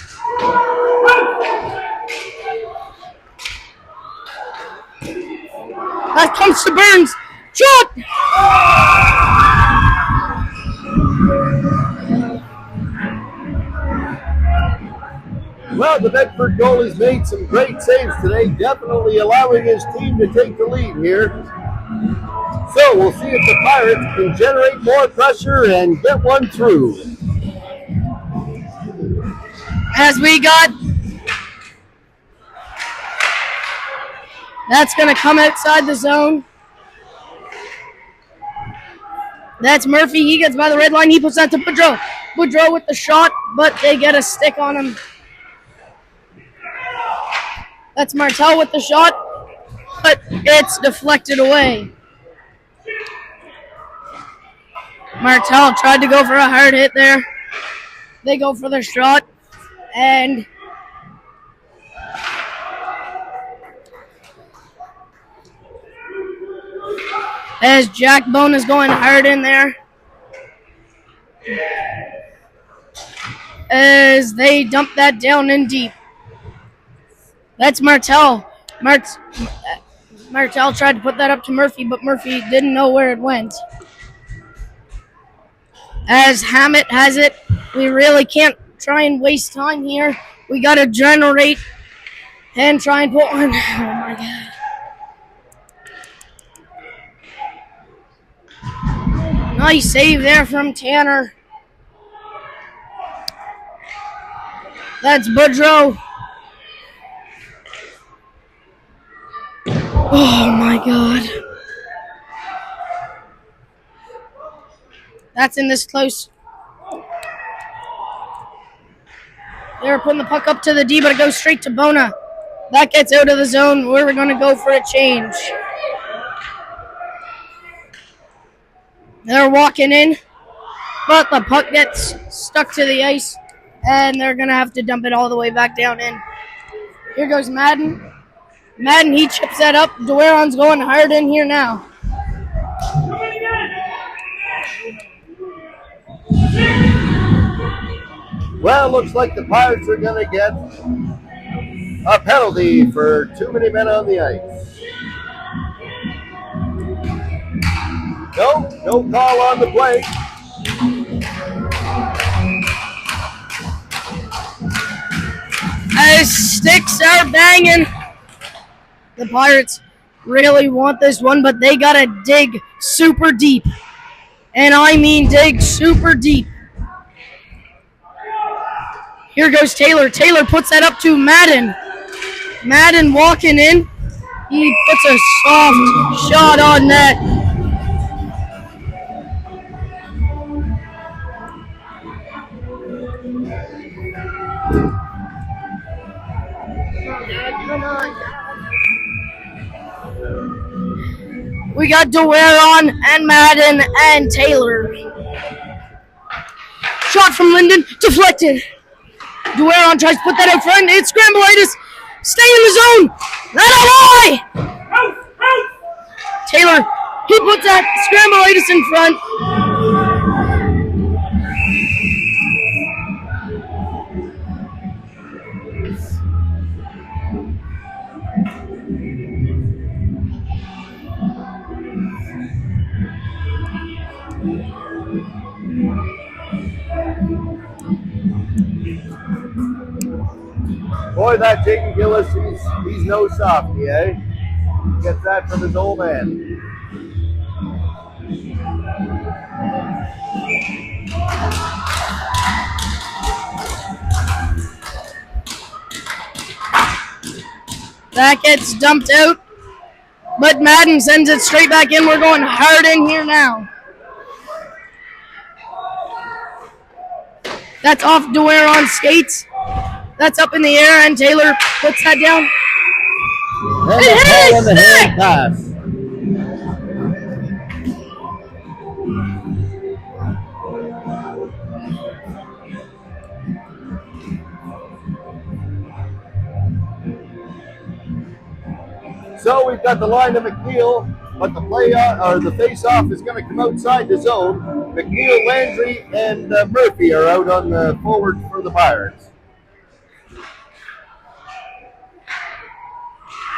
That comes to Burns. Shot! Well, the Bedford goalie's made some great saves today, definitely allowing his team to take the lead here. So we'll see if the Pirates can generate more pressure and get one through. As we got... That's going to come outside the zone. That's Murphy. He gets by the red line. He puts that to Boudreau. Boudreau with the shot, but they get a stick on him. That's Martel with the shot, but it's deflected away. Martel tried to go for a hard hit there. They go for their shot, and as Jack Bone is going hard in there, as they dump that down in deep. That's Martel. Martel tried to put that up to Murphy, but Murphy didn't know where it went. As Hammett has it, we really can't try and waste time here. We got to generate and try and put one. Oh, my God. Nice save there from Tanner. That's Boudreau. Oh, my God. That's in this close. They're putting the puck up to the D, but it goes straight to Bona. That gets out of the zone. We're going to go for a change. They're walking in, but the puck gets stuck to the ice, and they're going to have to dump it all the way back down in. Here goes Madden. Madden, he chips that up. Dueron's going hard in here now. Well, looks like the Pirates are going to get a penalty for too many men on the ice. No call on the play. As sticks are banging. The Pirates really want this one, but they got to dig super deep. And I mean dig super deep. Here goes Taylor. Taylor puts that up to Madden. Madden walking in. He puts a soft shot on net. Come on. We got Dueron and Madden and Taylor. Shot from Linden, deflected. Dueron tries to put that out front. It's Scrambulitis. Stay in the zone. That'll lie. Taylor, he puts that Scrambulitis in front. Boy, that Jaden Gillis, he's no softy, eh? Gets that from his old man. That gets dumped out, but Madden sends it straight back in. We're going hard in here now. That's off Dueron skates. That's up in the air, and Taylor puts that down. And a ball on the hand pass. So we've got the line of McNeil, but the the face-off is going to come outside the zone. McNeil, Landry, and Murphy are out on the forward for the Pirates.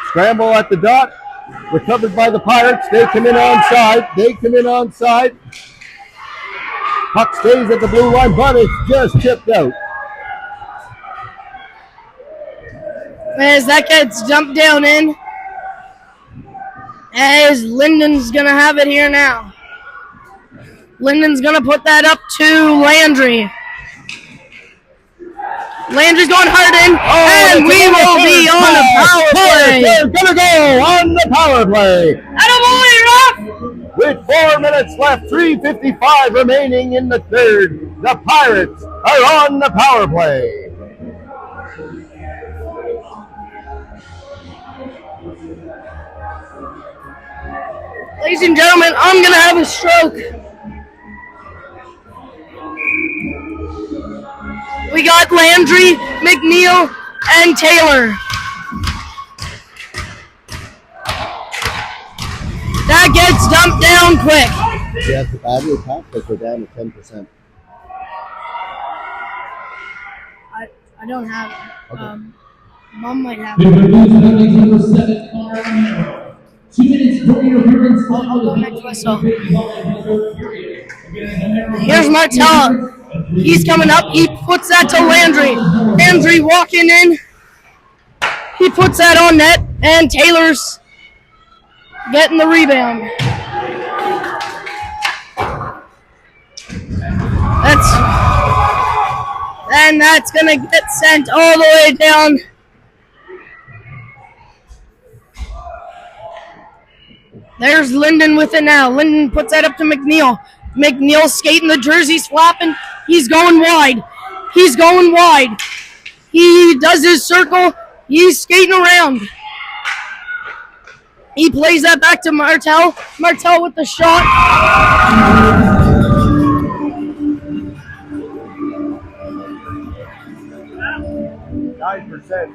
Scramble at the dot, recovered by the Pirates. They come in onside. Puck stays at the blue line, but it's just chipped out. As that gets dumped down in, as Linden's going to have it here now. Linden's going to put that up to Landry. Landry's going hard in, and we will be on a power play. They're going to go on the power play. Attaboy, Ruff! With 4 minutes left, 3:55 remaining in the third, the Pirates are on the power play. Ladies and gentlemen, I'm going to have a stroke. We got Landry, McNeil, and Taylor. That gets dumped down quick. Yeah, the battery pack, but we're down to 10%. I don't have it. Okay. Mom might have We it. would lose penalty number 7, Connor Romero. 2 minutes for interference. I'll go next myself. Here's Martell. He's coming up. He puts that to Landry. Landry walking in. He puts that on net, and Taylor's getting the rebound. That's gonna get sent all the way down. There's Linden with it now. Linden puts that up to McNeil. McNeil skating, the jersey's flapping. He's going wide. He does his circle. He's skating around. He plays that back to Martell. Martell with the shot. 9%.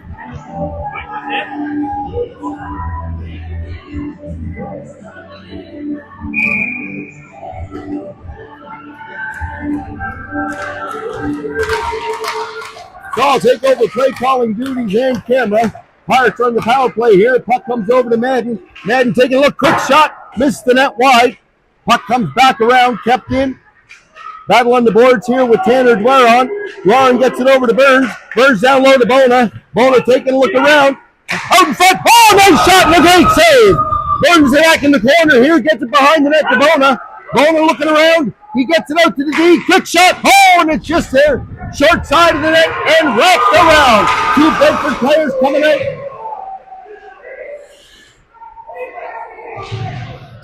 So I'll take over play calling duties and camera. Pirates on the power play here. Puck comes over to Madden. Madden taking a look. Quick shot. Missed the net wide. Puck comes back around. Kept in. Battle on the boards here with Tanner Dwaron. Dwaron gets it over to Burns. Burns down low to Bona. Bona taking a look around. Out in front. Oh, nice shot and a great save. Burns it back in the corner here. Gets it behind the net to Bona. Bona looking around. He gets it out to the D. Quick shot. Oh, and it's just there. Short side of the net and wrapped around. 2 Bedford players coming out.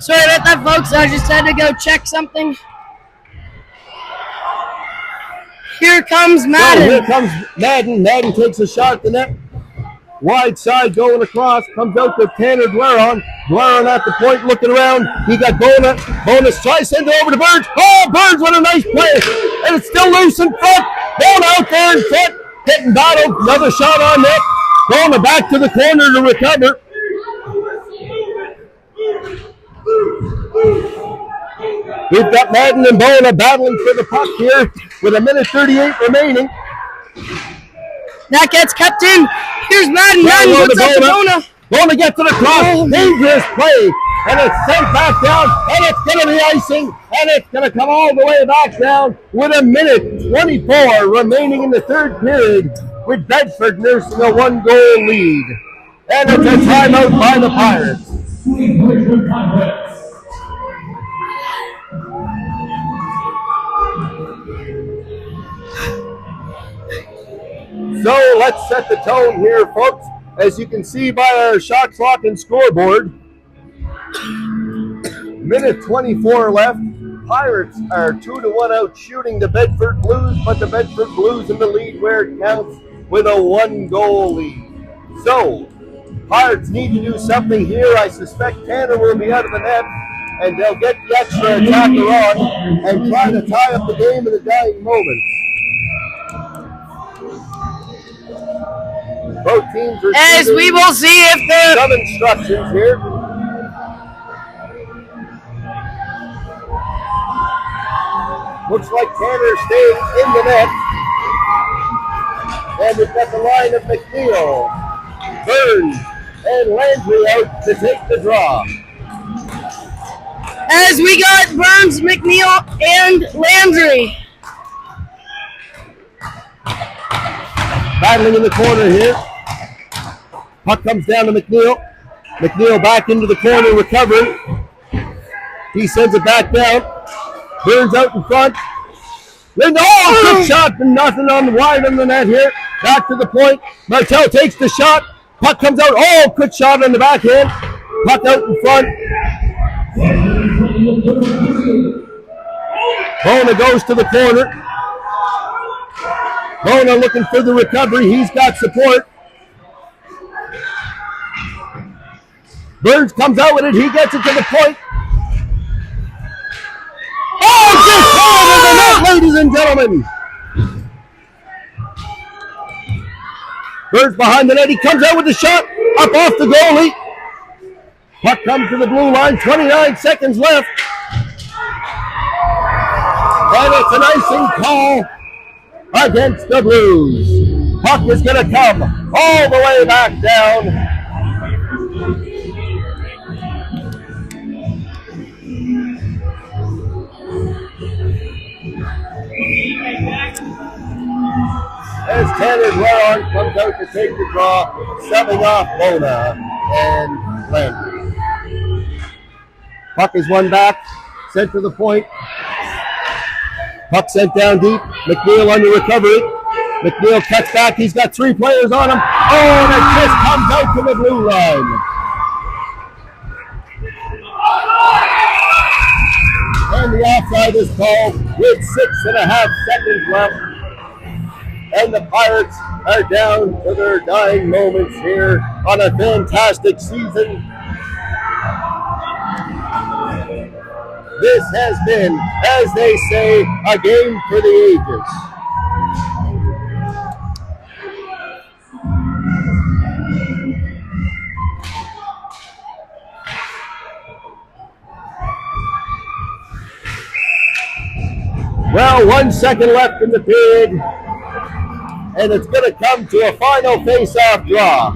Sorry about that, folks. I just had to go check something. Here comes Madden. So here comes Madden. Madden takes a shot at the net. Wide side going across, comes out to Tanner Gueron. Gueron at the point looking around. He got Bona. Bona's try send it over to Burns. Oh, Burns with a nice play. And it's still loose in front. Bona out there in front. Getting battled. Another shot on net. Bona back to the corner to recover. We've got Madden and Bona battling for the puck here with 1:38 remaining. That gets kept in. Here's Madden. Madden puts up to Bona. Bona gets to the cross. Dangerous play. And it's sent back down. And it's going to be icing. And it's going to come all the way back down with 1:24 remaining in the third period, with Bedford nursing a 1-goal lead. And it's a timeout by the Pirates. So let's set the tone here, folks. As you can see by our shot clock and scoreboard, 1:24 left. Pirates are 2-1 out shooting the Bedford Blues, but the Bedford Blues in the lead where it counts with a 1-goal lead. So, Pirates need to do something here. I suspect Tanner will be out of the net, and they'll get the extra attacker on and try to tie up the game in the dying moments. Both teams are as we will see if some instructions here. Looks like Tanner staying in the net. And we've got the line of McNeil, Burns, and Landry out to take the draw. as we got Burns, McNeil, and Landry. Battling in the corner here. Puck comes down to McNeil. McNeil back into the corner, recovering. He sends it back down. Burns out in front. Good shot, but nothing on the wide on the net here. Back to the point. Martel takes the shot. Puck comes out. Oh, good shot on the backhand. Puck out in front. Bona goes to the corner. Bona looking for the recovery. He's got support. Burns comes out with it. He gets it to the point. Oh, just shot of the net, ladies and gentlemen. Burns behind the net. He comes out with the shot. Up off the goalie. Puck comes to the blue line. 29 seconds left. And it's an icing call against the Blues. Puck is going to come all the way back down. As Tanner Gueron comes out to take the draw, subbing off Bona and Landry. Puck is won back, sent to the point. Puck sent down deep. McNeil under recovery. McNeil cuts back. He's got three players on him. Oh, and it just comes out to the blue line. And the offside is called with 6.5 seconds left. And the Pirates are down to their dying moments here on a fantastic season. This has been, as they say, a game for the ages. Well, 1 second left in the period, and it's going to come to a final face-off draw.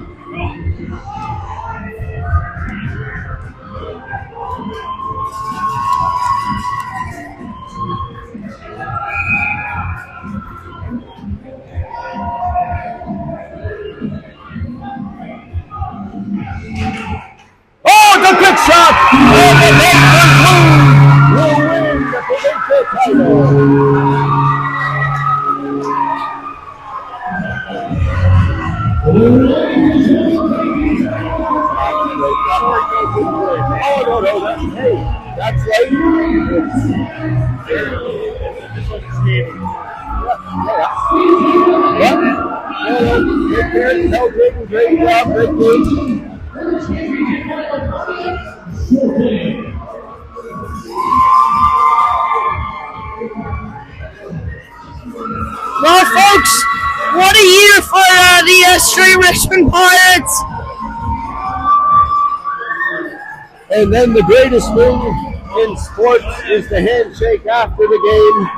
Oh, the quick shot! And the Bedford Blues will win the provincial title. Oh, no, that's right. What? Take care. Tell Jaden, great job, great game. Well, folks, what a year for the Straight Richmond Pirates. And then the greatest thing in sports is the handshake after the game.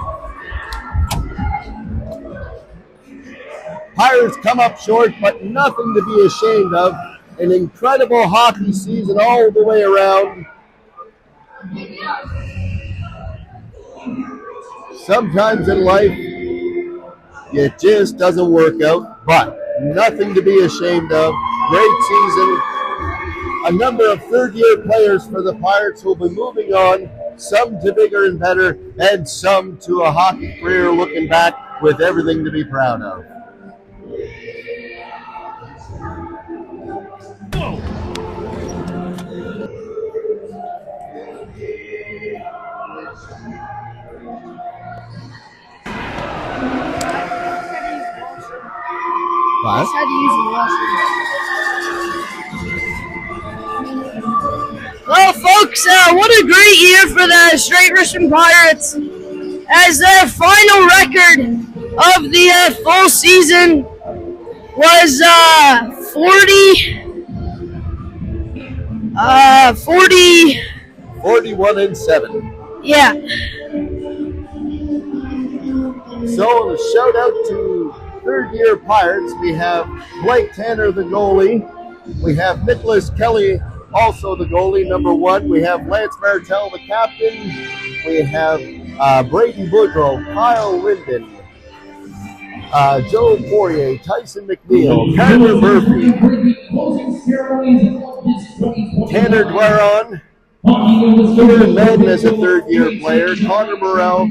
Pirates come up short, but nothing to be ashamed of. An incredible hockey season all the way around. Sometimes in life, it just doesn't work out, but nothing to be ashamed of. Great season. A number of third-year players for the Pirates will be moving on, some to bigger and better, and some to a hockey career looking back with everything to be proud of. What? Well, folks, what a great year for the Straight Richmond Pirates, as their final record of the full season was 41-7. Yeah. So a shout out to third-year Pirates. We have Blake Tanner, the goalie. We have Nicholas Kelly, also the goalie, number 1. We have Lance Martell, the captain. We have Brady Boudreau, Kyle Linden, Joe Poirier, Tyson McNeil, Kyler Murphy, Tanner Dwaron, Kieran Madden as a third-year player, Connor Morrell,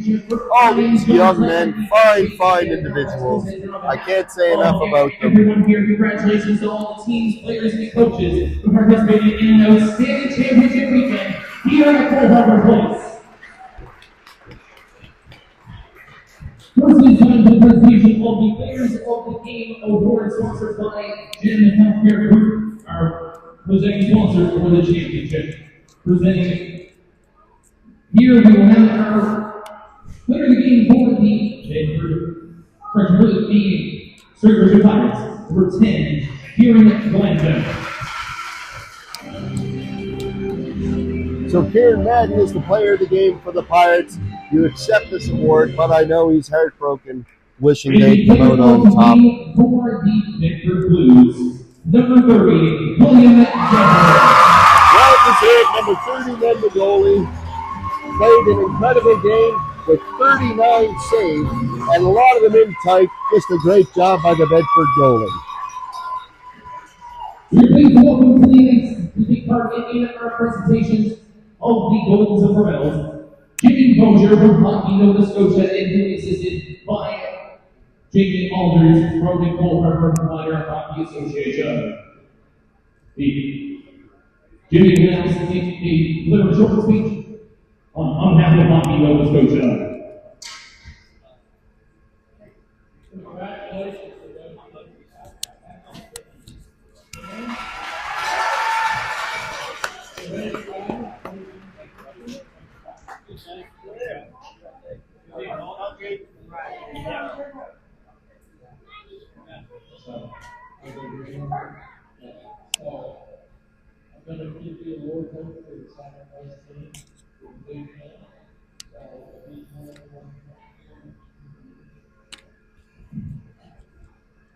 all these young men, fine individuals. I can't say enough about them. Everyone here, congratulations to all the teams, players, and coaches who participated in an outstanding championship weekend here at Cole Harbour Place. First is time for the presentation of the Players of the Game Award, sponsored by Gym Healthcare Group, our presenting sponsor for the championship. Presenting here, we will have our Player of the Game for the Straight Richmond Pirates, number 10, Kieran Glanville. So Kieran Madden is the player of the game for the Pirates. You accept this award, but I know he's heartbroken, wishing they'd come out on top. For the Pittsburgh Blues, number 30, William Jeffrey. Well deserved, number 30, then the goalie. Played an incredible game with 39 saves, and a lot of them in tight. Just a great job by the Bedford goalie. We're pleased to welcome to the next to take part in our presentations of the Goals of Provincials. Jimmy Bozier from Hockey Nova Scotia, and who is assisted by Jamie Alders from the Cole Harbour Provider Hockey Association. Jimmy will now deliver a short speech on behalf of Hockey Nova Scotia. I'm going to give you a award for the sacrifice team.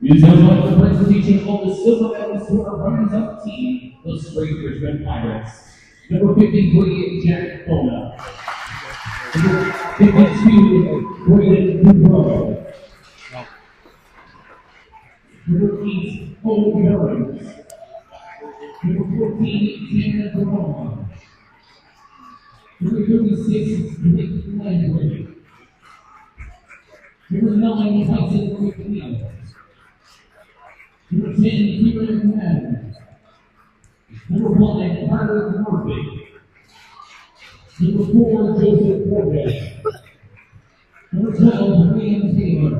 We now want the presentation of the silver medalist to our runners-up team, the Straight Richmond Pirates. Number 53, Jack Bona. Number 52, Braden Monroe. Number 8, Cole Barons. Number 14, Tanner Barona. Number 36, Nick Landry. Number 9, Tyson McNeil. Number 10, Kieran Madden. Number 1, Carter Murphy. Number 4, Joseph Corbett. Number 12, William Taylor.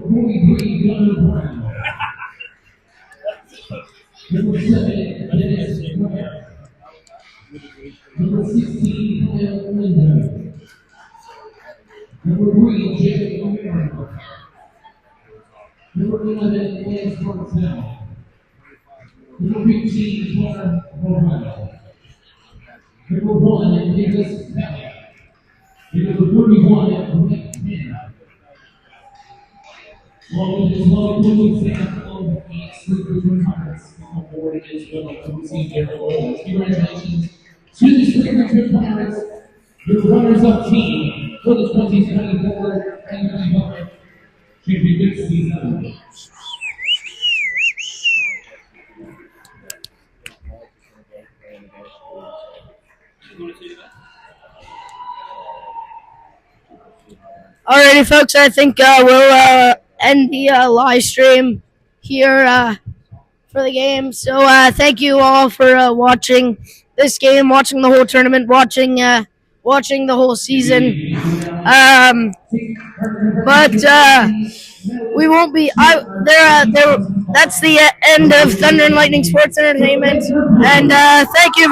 43, Gunnar Brown. Number 7, Dennis Brown. Number 16, Kyle Linda. Number 3, Jake O'Meara. Number 11, Lance Martell. Number 15, Connor O'Reilly. Number 1, Nicholas Pelly. And number 31, Mike Penn. Along with his long example of each sleepers retirements come forward as well to receive their awards. Congratulations to the Sleepers Pirates, your runners-up team for the 2024 Henry Bucket Championship season. Alrighty, folks, I think we'll end the live stream here for the game. So thank you all for watching this game, watching the whole tournament, watching the whole season. But we won't be there. That's the end of Thunder and Lightning Sports Entertainment, and thank you.